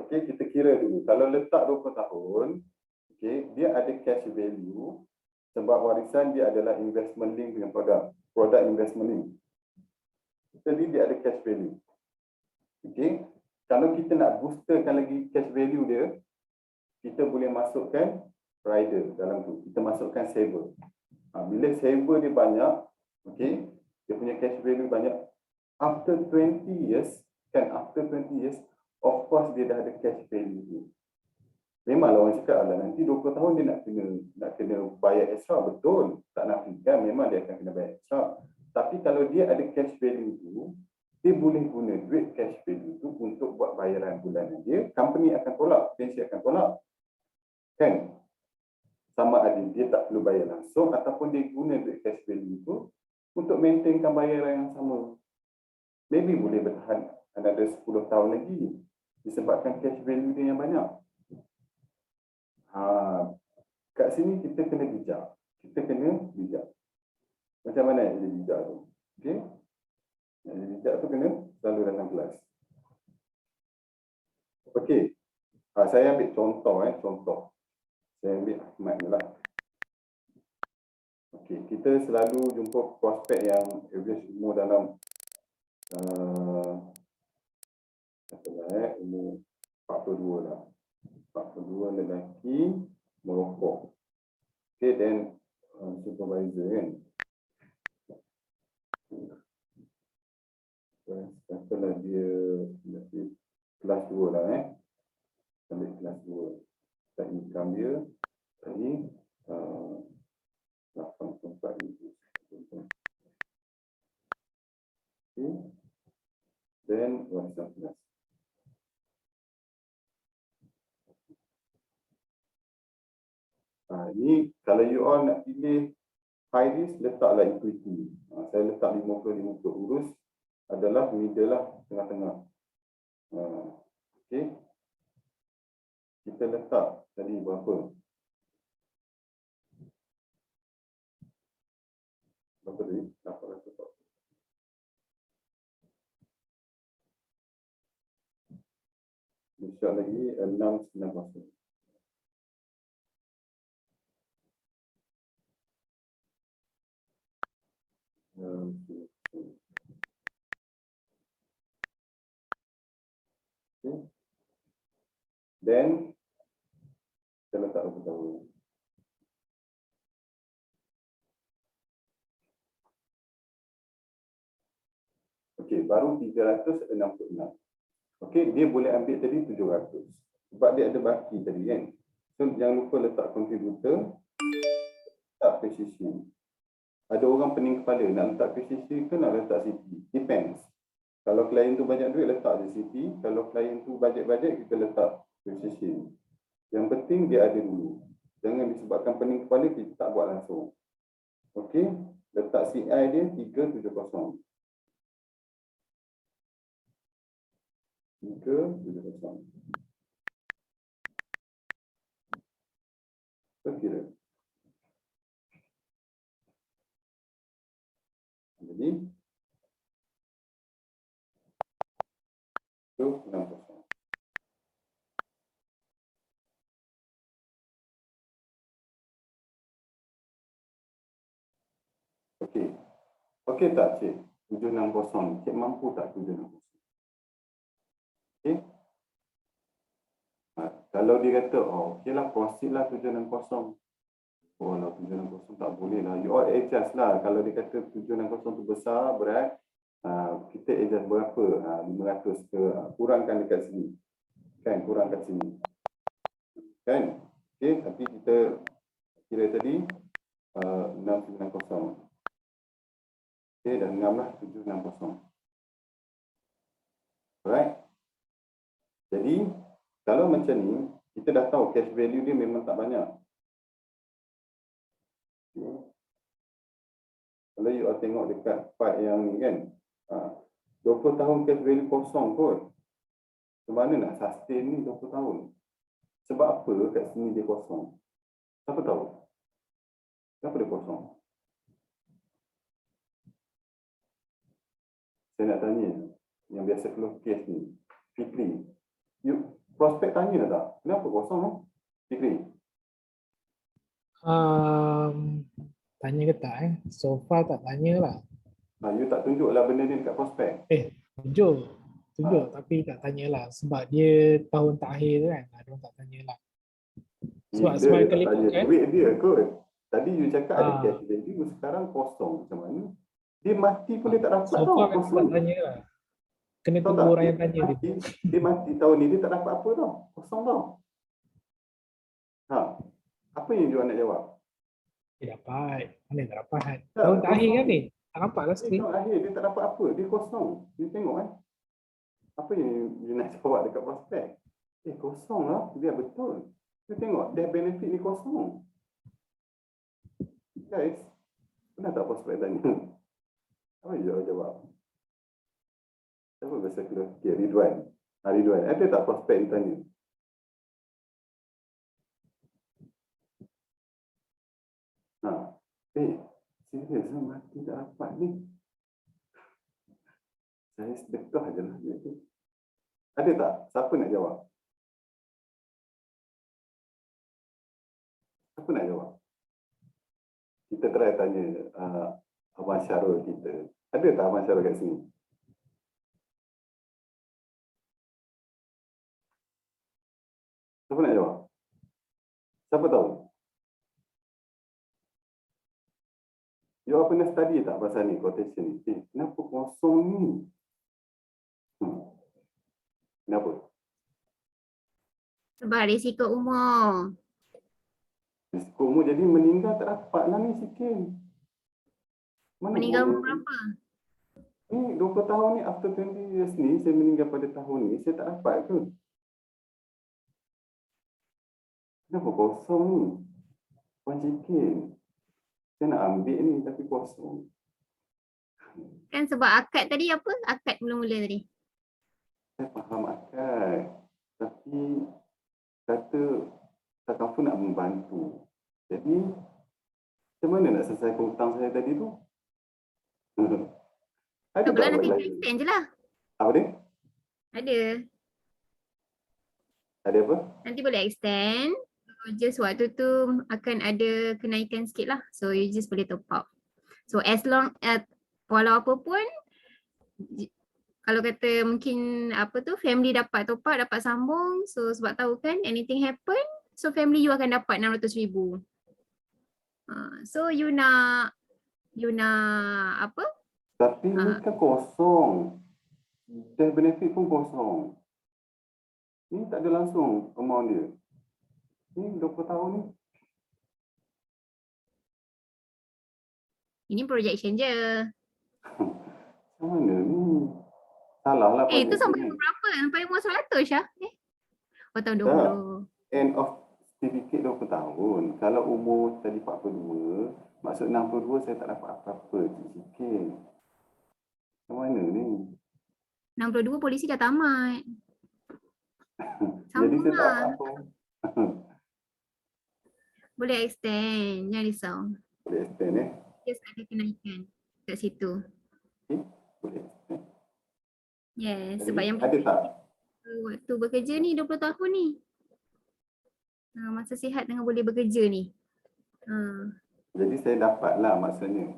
Okey, kita kira dulu. Kalau letak 20 tahun, okey, dia ada cash value sebab warisan dia adalah investment link dengan produk investment link. Jadi dia ada cash value. Okey, kalau kita nak boosterkan lagi cash value dia, kita boleh masukkan rider dalam tu. Kita masukkan saver. Bila saver dia banyak, okey, dia punya cash value banyak. After 20 years, of course dia dah ada cash value tu. Memanglah orang cakap nanti 20 tahun dia nak kena bayar extra, betul. Tak nafikan memang dia akan kena bayar extra. Tapi kalau dia ada cash value tu, dia boleh guna duit cash value tu untuk buat bayaran bulanan dia. Company akan tolak, pensi akan tolak. Kan? Sama ada dia tak perlu bayar langsung ataupun dia guna duit cash value tu untuk maintainkan bayaran yang sama. Maybe boleh bertahan another 10 tahun lagi disebabkan cash value dia yang banyak. Kat sini kita kena bijak. Macam mana yang jadi bijak tu? Okey? Yang jadi bijak tu kena selalu datang kelas. Okey. Saya ambil contoh. Saya ambil Ahmad ni lah. Okey, kita selalu jumpa prospek yang average umur dalam umur 42 lah. 42 lelaki merokok. Okay, then supervisor kan. Katalah dia kelas 2 lah ambil kelas 2. Dan income dia tadi 84,000. Okay. Then warisan kelas. Ini kalau you all nak pilih high risk, letaklah equity. Saya letak 50-50. Urus adalah middle lah, tengah-tengah. Okey. Kita letak tadi berapa? Berapa tadi? 800. Bisa lagi 690. Okay. Then kita letak berapa tahun. Okey, baru 366. Okey, dia boleh ambil tadi 700. Sebab dia ada baki tadi kan. So jangan lupa letak contributor, letak precision. Ada orang pening kepala nak letak precision ke nak letak CP. Depends. Kalau klien tu banyak duit, letak je CP. Kalau klien tu bajet-bajet, kita letak precision. Yang penting dia ada dulu. Jangan disebabkan pening kepala, kita tak buat langsung. Okey, letak CI dia 370. 370. Kira. Jadi 60. Okey. Okey tak cik? 760. Cik mampu tak 760? Okey. Kalau dia kata, oh okey lah, proceed lah 760. Oh lah 760 tak boleh lah. You all adjust lah. Kalau dia kata 760 tu besar, berat, kita adjust berapa? 500 ke, kurangkan dekat sini. Kan, kurangkan sini. Kan? Okey, tapi kita kira tadi 690. Okey, dah 6 lah 760. Alright. Jadi, kalau macam ni, kita dah tahu cash value dia memang tak banyak. Okay. Kalau you all tengok dekat part yang ni kan, 20 tahun cash value kosong kot. Macam mana nak sustain ni 20 tahun? Sebab apa kat sini dia kosong? Siapa tahu? Kenapa dia kosong? Saya nak tanya, yang biasa keluar kes ni, Fikri. You prospek tanya tak? Kenapa kosong? Fikri? Tanya ke tak So far tak tanya lah. You tak tunjuklah benda ni dekat prospek. Tunjuk tapi tak tanyalah sebab dia tahun terakhir tu kan. Dia tak tanyalah. Sebab kali tanya duit dia kot. Tadi you cakap ada cash value, sekarang kosong. Macam mana? Dia mati pun dia tak dapat so tau. far kan tak tanyalah. Kena tunggu orang yang tanya dia. Dia mati tahun ni, dia tak dapat apa tau. Kosong tau. Apa yang you nak jawab? Dia dapat. Mana tak dapat? Tahun terakhir kan ni? Tak dapat lah sekali. Tahun akhir dia tak dapat apa. Dia kosong. You tengok kan. Apa yang you nak jawab dekat prospek? Kosong lah. Dia betul. You tengok, dia benefit ni kosong. Guys, pernah tak prospek tanya? Apa you jawab? Siapa biasa kena fikir? Ridwan. Ridwan. Ada tak prospek ditanya? Serius lah, mati tak dapat ni. Saya sedekah je lah. Ada tak? Siapa nak jawab? Siapa nak jawab? Kita try tanya Abang Syarul kita. Ada tak Abang Syarul kat sini? Siapa nak jawab? Siapa tahu? You all pernah study tak pasal ni, quotation ni? Kenapa kosong ni? Kenapa? Sebab risiko umur. Risiko umur jadi meninggal tak dapat lah ni sikit. Meninggal umur berapa? Ni 20 tahun ni, after 20 years ni, saya meninggal pada tahun ni, saya tak dapat ke? Kenapa kosong ni? Puan sikit. Saya nak ambil ni tapi kosong. Kan sebab akad tadi apa? Akad mula-mula tadi. Saya faham akad. Tapi kata takaful nak membantu. Jadi macam mana nak selesaikan hutang saya tadi tu? Ada tak nanti buat kita extend je lah. Apa dia? Ada. Ada apa? Nanti boleh extend. Just waktu tu akan ada kenaikan sikit lah. So you just boleh top up. So as long as walau apa pun, kalau kata mungkin apa tu family dapat top up, dapat sambung. So sebab tahu kan anything happen, so family you akan dapat 600,000. So you nak apa? Tapi ni kan kosong. Death benefit pun kosong. Ni tak ada langsung amount dia. Ni 20 tahun ni. Ini projection je. Macam mana ni? Salah lah. Itu sampai umur berapa? Sampai umur 100 Syah? Tahun 20. End of certificate 20 tahun. Kalau umur tadi 42, maksud 62 saya tak dapat apa-apa. Sikit. Macam mana ni? 62 polisi dah tamat. Jadi saya Sambung tak lah. apa. Boleh extend. Jangan risau. Boleh extend Just ada kenaikan kat situ. Okay. Boleh extend. Yes, Jadi, sebab yang ada tak? waktu bekerja ni 20 tahun ni. Masa sihat dengan boleh bekerja ni. Jadi saya dapatlah maksudnya.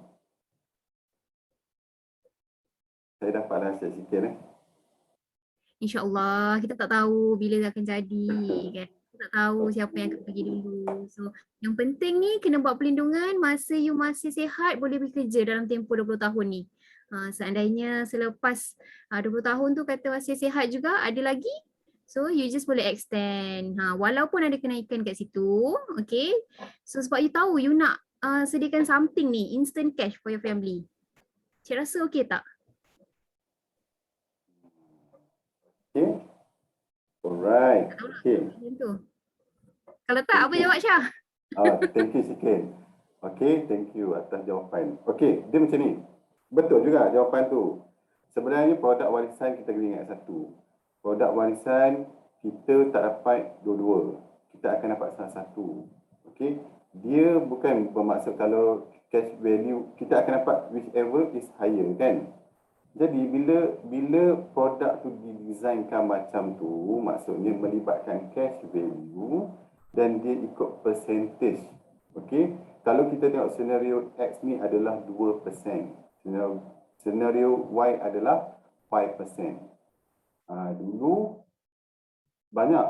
Saya dapatlah sikit InsyaAllah kita tak tahu bila akan jadi kan. Kita tak tahu siapa yang akan pergi dulu. So yang penting ni kena buat perlindungan masa you masih sihat boleh bekerja dalam tempoh 20 tahun ni. Seandainya selepas 20 tahun tu kata masih sihat juga ada lagi. So you just boleh extend. Walaupun ada kenaikan kat situ. Okay. So sebab you tahu you nak sediakan something ni. Instant cash for your family. Cik rasa okay tak? Okay. Alright. Okay. Macam tu. Kalau tak apa jawab Syah? Thank you sikit. Okay, thank you atas jawapan. Okay, dia macam ni. Betul juga jawapan tu. Sebenarnya produk warisan kita kena ingat satu. Produk warisan kita tak dapat dua-dua. Kita akan dapat salah satu. Okay. Dia bukan bermaksud kalau cash value kita akan dapat whichever is higher kan. Jadi bila produk tu didesainkan macam tu, maksudnya melibatkan cash value dan dia ikut percentage. Okey, kalau kita tengok senario X ni adalah 2%, senario Y adalah 5%. Dulu banyak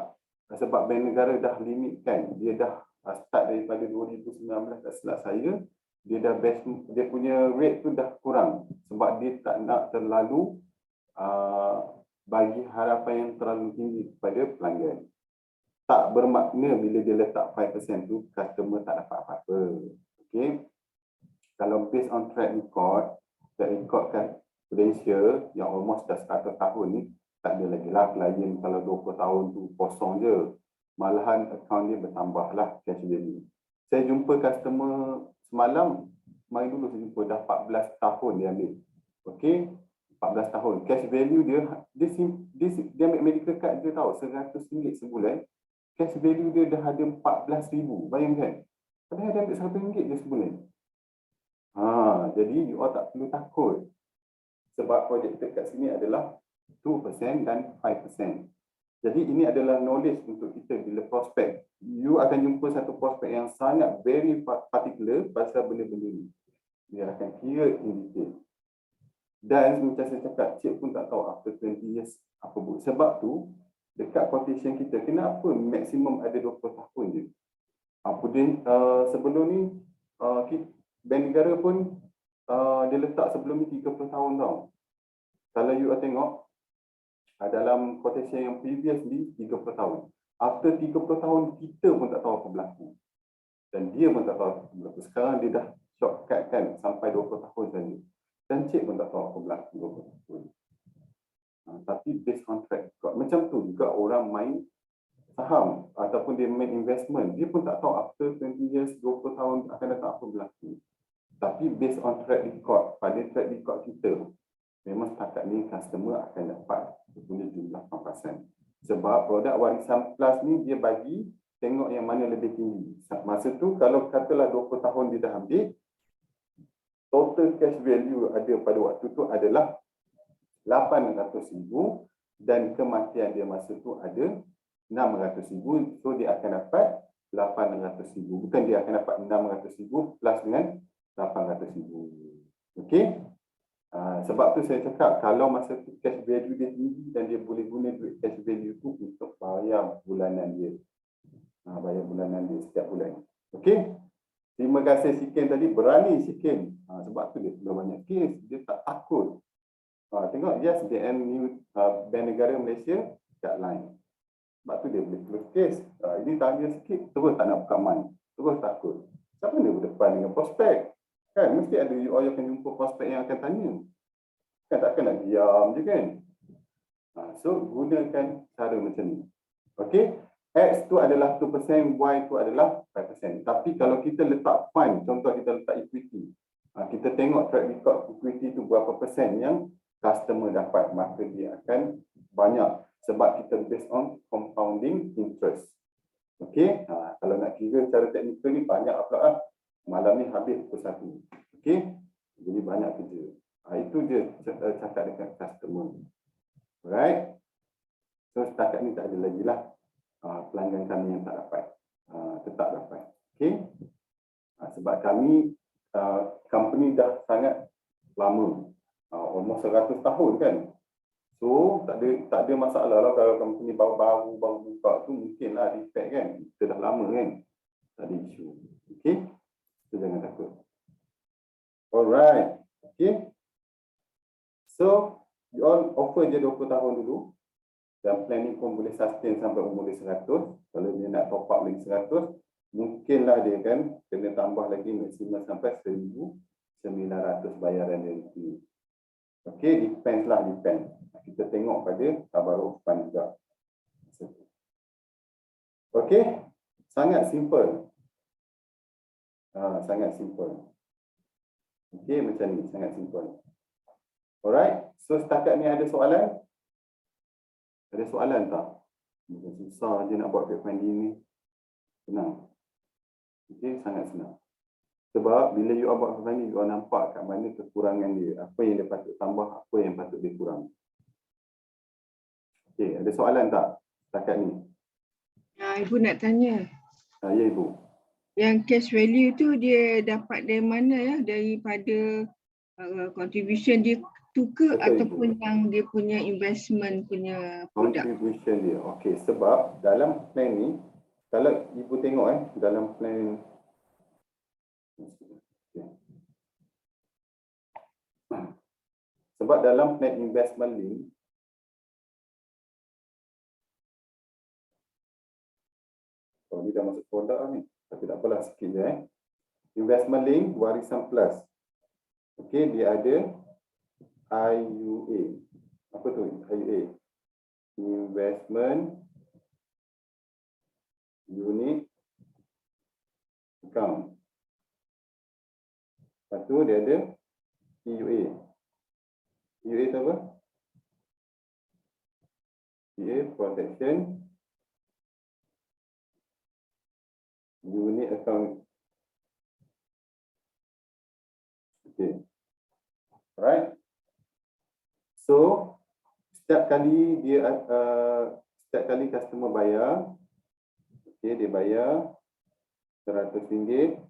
sebab Bank Negara dah limitkan, dia dah start daripada 2019 tak silap saya. Dia punya rate tu dah kurang sebab dia tak nak terlalu bagi harapan yang terlalu tinggi kepada pelanggan. Tak bermakna bila dia letak 5% tu customer tak dapat apa-apa. Okay. Kalau based on track record kan prudential yang almost dah 100 tahun ni, tak ada lagi lah klien kalau 20 tahun tu kosong je. Malahan akaun dia bertambah lah cash value. Saya jumpa customer semalam, mari dulu saya jumpa dah 14 tahun dia ambil. Okey, 14 tahun. Cash value dia ambil medical card dia tahu RM100 sebulan. Cash value dia dah ada RM14,000. Bayangkan. Padahal dia ambil RM100 je sebulan. Jadi you all tak perlu takut. Sebab projek kita kat sini adalah 2% dan 5%. Jadi ini adalah knowledge untuk kita bila prospek. You akan jumpa satu prospek yang sangat very particular pasal benda-benda ni. Dia akan kira in detail. Dan macam saya cakap, cik pun tak tahu after 20 years apa buat. Sebab tu, dekat quotation kita, kenapa maksimum ada 20 tahun je? Sebelum ni, Bank Negara pun dia letak sebelum ni 30 tahun tau. Kalau you tengok, dalam quotation yang previous ni 30 tahun. After 30 tahun, kita pun tak tahu apa berlaku. Dan dia pun tak tahu apa berlaku. Sekarang dia dah shortcut kan sampai 20 tahun saja. Dan cik pun tak tahu apa berlaku 20 tahun. Tapi based on track record. Macam tu juga orang main saham ataupun dia main investment. Dia pun tak tahu after 20 years, 20 tahun akan datang apa berlaku. Tapi based on track record, pada track record kita, memang setakat ni customer akan dapat punya jumlah pampasan. Sebab produk warisan plus ni dia bagi tengok yang mana lebih tinggi. Masa tu kalau katalah 20 tahun dia dah ambil, total cash value ada pada waktu tu adalah 800,000 dan kematian dia masa tu ada 600,000. So dia akan dapat 800,000. Bukan dia akan dapat 600,000 plus dengan 800,000. Okey? Sebab tu saya cakap kalau masa tu cash value dia tinggi dan dia boleh guna duit cash value tu untuk bayar bulanan dia. Bayar bulanan dia setiap bulan. Okey? Terima kasih Sikin tadi, berani Sikin. Sebab tu dia sudah banyak kes, dia tak takut. Tengok yes BN Bank Negara Malaysia guideline. Sebab tu dia boleh close kes. Ini tanya sikit, terus tak nak buka mic. Terus takut. Siapa dia berdepan dengan prospek? Kan mesti ada you all akan jumpa prospek yang akan tanya. Kan takkan nak diam je kan. So gunakan cara macam ni. Okey, X tu adalah 2%, Y tu adalah 5%. Tapi kalau kita letak fund, contoh kita letak equity. Kita tengok track record equity tu berapa persen yang customer dapat, maka dia akan banyak. sebab kita based on compounding interest. Okey, kalau nak kira secara teknikal ni banyak pula lah. Malam ni habis pukul 1. Okey, jadi banyak kerja. Itu je cakap dengan customer. Alright. So setakat ni tak ada lagi lah pelanggan kami yang tak dapat. Tetap dapat. Okey. Sebab kami company dah sangat lama. Almost 100 tahun kan. So tak ada masalah lah kalau company baru buka tu mungkin lah defect kan. Kita dah lama kan. Tak ada isu. Okey. So jangan takut. Alright. Okey. So you all offer je 20 tahun dulu. Dan plan ni pun boleh sustain sampai umur dia 100. Kalau dia nak top up lagi 100, mungkinlah dia kan kena tambah lagi maksimum sampai 1,900 bayaran dia nanti. Okey, depends. Kita tengok pada tabarruk fund juga. Okey, sangat simple. Sangat simple. Okey, macam ni, sangat simple. Alright, so setakat ni ada soalan? Ada soalan tak? Bukan susah je nak buat crowdfunding ni. Senang. Okey, sangat senang. Sebab bila you buat crowdfunding, you nampak kat mana kekurangan dia. Apa yang dia patut tambah, apa yang patut dia kurang. Okey, ada soalan tak setakat ni? Ibu nak tanya. Ya, Ibu. Yang cash value tu dia dapat dari mana ya? Daripada contribution dia tu ke, Betul, ataupun Ibu. yang dia punya investment punya produk? Contribution dia. Okey, sebab dalam plan ni, kalau Ibu tengok dalam plan sebab dalam plan investment link ni dah masuk produk ni. Tapi tak apalah, sikit je Investment link warisan plus. Okey, dia ada IUA. Apa tu IUA? Investment Unit Account. Lepas tu dia ada EUA. EUA tu apa? EUA Protection Unit Account. Okay. Alright. So setiap kali customer bayar, okay, dia bayar RM100,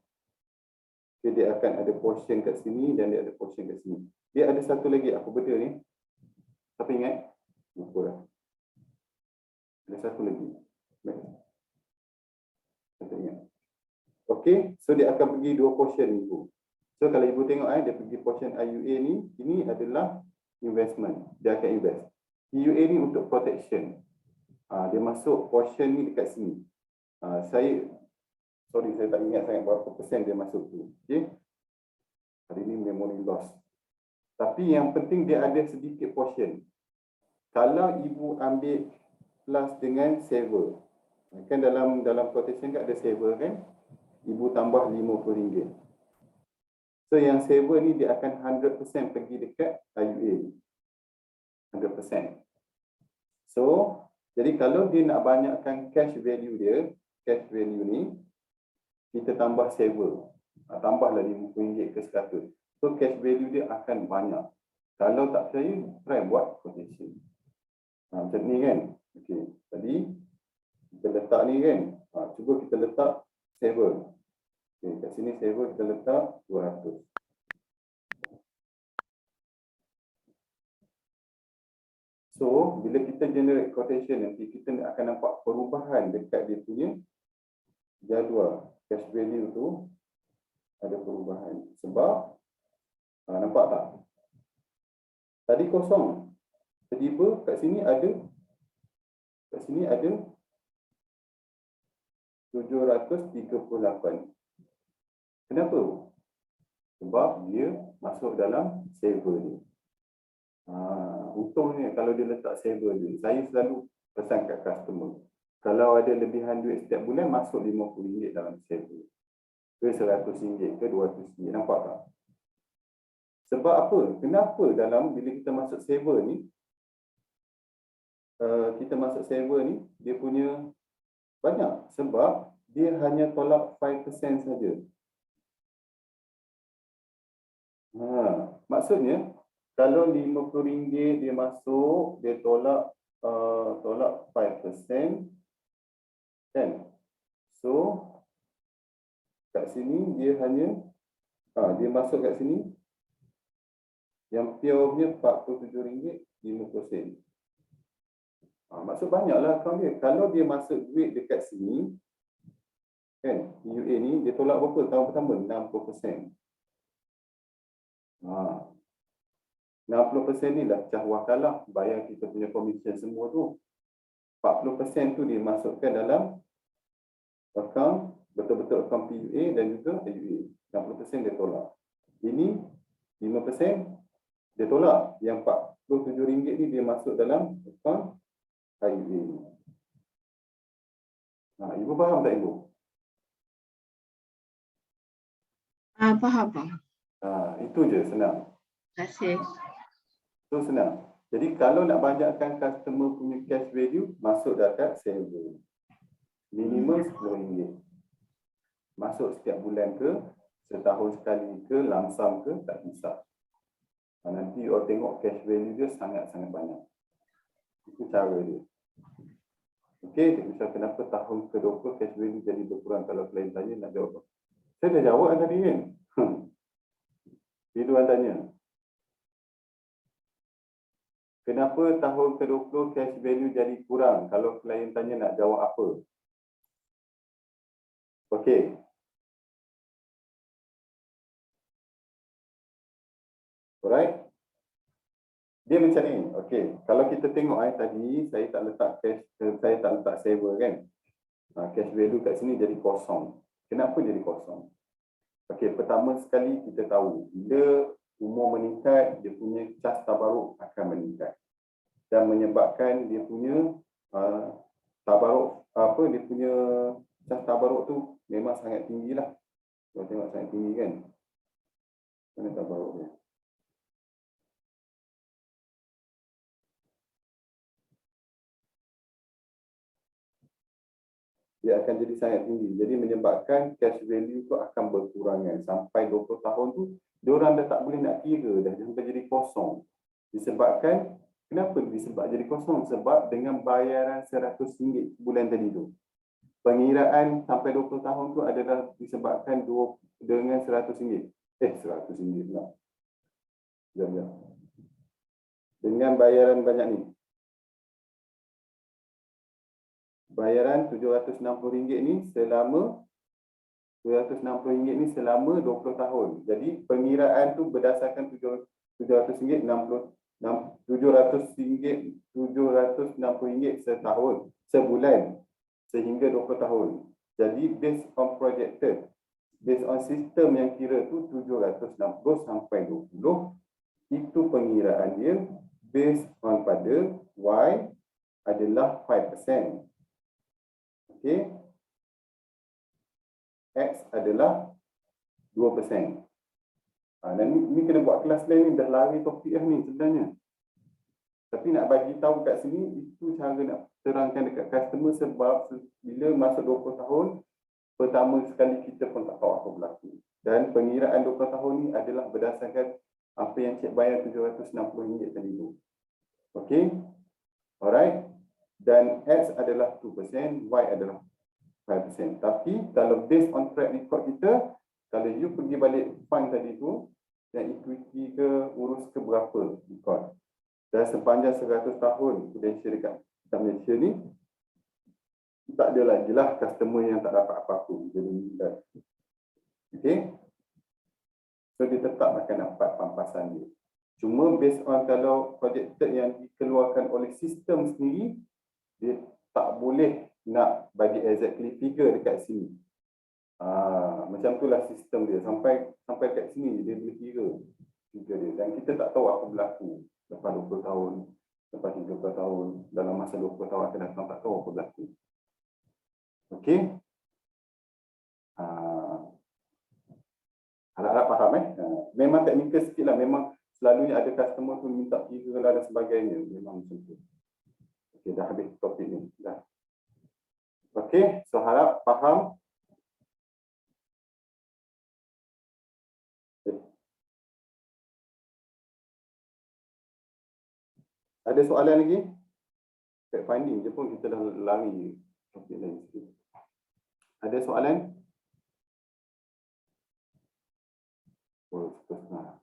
okay, dia akan ada portion kat sini dan dia ada portion kat sini. Dia ada satu lagi, apa benda ni? Siapa ingat? Lupa dah. Ada satu lagi. Saya tak ingat. Okay, so dia akan pergi dua portion ni. So kalau ibu tengok dia pergi portion IUA ni, ini adalah investment. Dia akan invest. EUA ni untuk protection. Dia masuk portion ni dekat sini. Saya tak ingat sangat berapa persen dia masuk tu. Okay. Hari ni memory loss. Tapi yang penting dia ada sedikit portion. Kalau ibu ambil plus dengan saver, kan dalam protection kan ada saver kan, ibu tambah RM50. So yang saver ni dia akan 100% pergi dekat IUA. 100%. So jadi kalau dia nak banyakkan cash value ni, kita tambah saver. Tambahlah RM50 ke 100. So cash value dia akan banyak. Kalau tak percaya, try buat protection. Macam ni kan. Okey. Tadi kita letak ni kan. Cuba kita letak saver. Okey, kat sini saver kita letak 200. So, bila kita generate quotation nanti kita akan nampak perubahan dekat dia punya jadual. Cash value tu ada perubahan. Sebab nampak tak? Tadi kosong. Tiba-tiba kat sini ada 738. Kenapa? Sebab dia masuk dalam saver dia. Untungnya kalau dia letak saver dia. Saya selalu pesan kat customer, kalau ada lebihan duit setiap bulan, masuk RM50 dalam saver. Ke RM100 ke RM200. Nampak tak? Sebab apa? Kenapa bila kita masuk saver ni, kita masuk server ni, dia punya banyak sebab dia hanya tolak 5% saja. Maksudnya kalau RM50 dia masuk, dia tolak 5%, kan? So kat sini dia hanya dia masuk kat sini yang pure punya RM47.50. Maksud banyaklah akaun dia. Kalau dia masuk duit dekat sini, kan, UA ni dia tolak berapa tahun pertama? 60%. 60% ni dah cah wakalah, bayar kita punya komisen semua tu. 40% tu dia masukkan dalam akaun, betul-betul akaun PUA dan juga AUA. 60% dia tolak. Ini 5% dia tolak. Yang RM47 ni dia masuk dalam akaun AUA. Ibu faham tak Ibu? Faham. Itu je, senang. Terima kasih. Itu senang. Jadi kalau nak banyakkan customer punya cash value, masuk dekat server. Minimum RM10. Masuk setiap bulan ke, setahun sekali ke, lamsam ke, tak bisa. Nanti orang tengok cash value dia sangat-sangat banyak. Itu cara dia. Okey, misal kenapa tahun ke-20 cash value jadi berkurang, kalau klien tanya nak jawab. Saya dah jawab tadi kan. Dia tanya. Kenapa tahun ke-20 cash value jadi kurang? Kalau klien tanya nak jawab apa? Okey. Alright. Dia macam ni. Okey. Kalau kita tengok tadi saya tak letak server kan. Cash value kat sini jadi kosong. Kenapa jadi kosong? Okey, pertama sekali kita tahu bila umur meningkat, dia punya cas tabaruk akan meningkat dan menyebabkan dia punya tabaruk dia punya cas tabaruk tu memang sangat tinggi lah. Kalau tengok sangat tinggi kan. Mana tabaruk dia? Dia akan jadi sangat tinggi. Jadi menyebabkan cash value tu akan berkurangan sampai 20 tahun tu, diorang dah tak boleh nak kira, dah sampai jadi kosong. Disebabkan, kenapa disebab jadi kosong? Sebab dengan bayaran RM100 bulan tadi tu. Pengiraan sampai 20 tahun tu adalah disebabkan dengan RM100. RM100 pula. Sekejap. Dengan bayaran banyak ni. Bayaran RM760 ni selama RM760 ni selama 20 tahun. Jadi pengiraan tu berdasarkan RM760 setahun, sebulan sehingga 20 tahun. Jadi based on projected, based on sistem yang kira tu 760 sampai 20, itu pengiraan dia based on pada Y adalah 5%. Okey. X adalah 2%. Dan ni kena buat kelas lain ni, dah lari topik ni sebenarnya. Tapi nak bagi tahu kat sini, itu cara nak terangkan dekat customer sebab bila masuk 20 tahun, pertama sekali kita pun tak tahu apa berlaku. Dan pengiraan 20 tahun ni adalah berdasarkan apa yang cik bayar RM760 tadi tu. Okey. Alright. Dan X adalah 2%, Y adalah 5%. Tapi kalau based on track record kita, kalau you pergi balik fund tadi tu, dan equity ke, urus ke berapa record. Dan sepanjang 100 tahun prudential dekat Malaysia ni, tak ada lagi lah customer yang tak dapat apa-apa. Okay. So dia tetap akan dapat pampasan dia. Cuma based on kalau projected yang dikeluarkan oleh sistem sendiri, dia tak boleh nak bagi exactly figure dekat sini. Macam itulah sistem dia. Sampai kat sini dia boleh kira figure dia. Dan kita tak tahu apa berlaku lepas 20 tahun, lepas 30 tahun, dalam masa 20 tahun akan datang, tak tahu apa berlaku. Okey. Harap-harap faham Memang teknikal sikit lah. Memang selalunya ada customer tu minta kira lah dan sebagainya. Memang macam tu. Okey, dah habis topik ni. Dah. Okey, so harap faham. Okay. Ada soalan lagi? Fact finding je pun kita dah lari topik lain sikit. Ada soalan? Oh, seterusnya.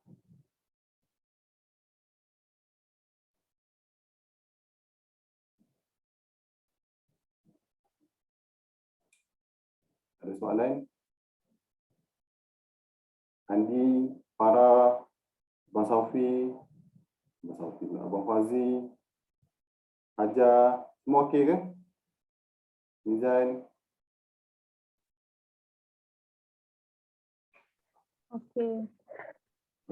Ada soalan? Andi, Farah, Abang Saufi, Abang Fazi, Hajar, semua okey ke? Mizan, Okey.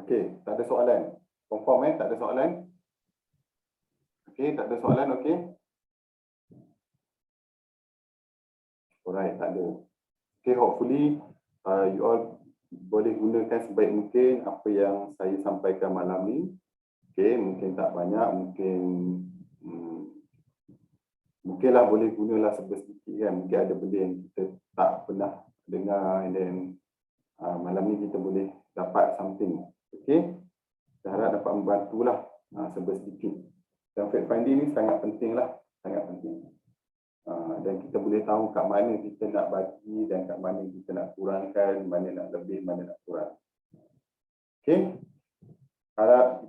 okey, tak ada soalan. Confirm tak ada soalan? Okey, tak ada soalan, okey? Alright, tak ada. Okay, hopefully you all boleh gunakan sebaik mungkin apa yang saya sampaikan malam ni. Okay, mungkin tak banyak, mungkinlah boleh gunalah sedikit kan. Mungkin ada benda yang kita tak pernah dengar, and then malam ni kita boleh dapat something. Okay, saya harap dapat membantulah sedikit. Dan fact finding ni sangat penting lah, sangat penting. Dan kita boleh tahu kat mana kita nak bagi dan kat mana kita nak kurangkan, mana nak lebih, mana nak kurang. Okay, harap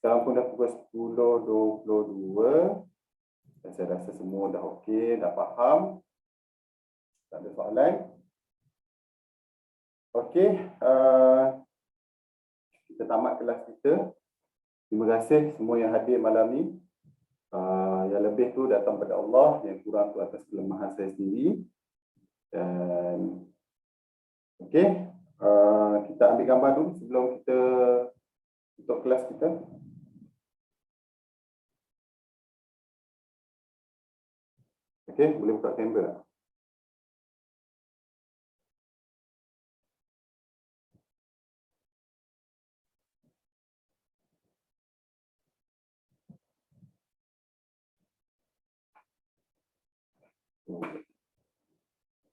sekarang pun dah pukul 10.22 dan saya rasa semua dah okey, dah faham, tak ada soalan. Okey, kita tamat kelas kita. Terima kasih semua yang hadir malam ni. Yang lebih tu datang pada Allah, yang kurang tu atas kelemahan saya sendiri. Dan okey, kita ambil gambar dulu sebelum kita tutup kelas kita. Okey, boleh buka kamera. Oh.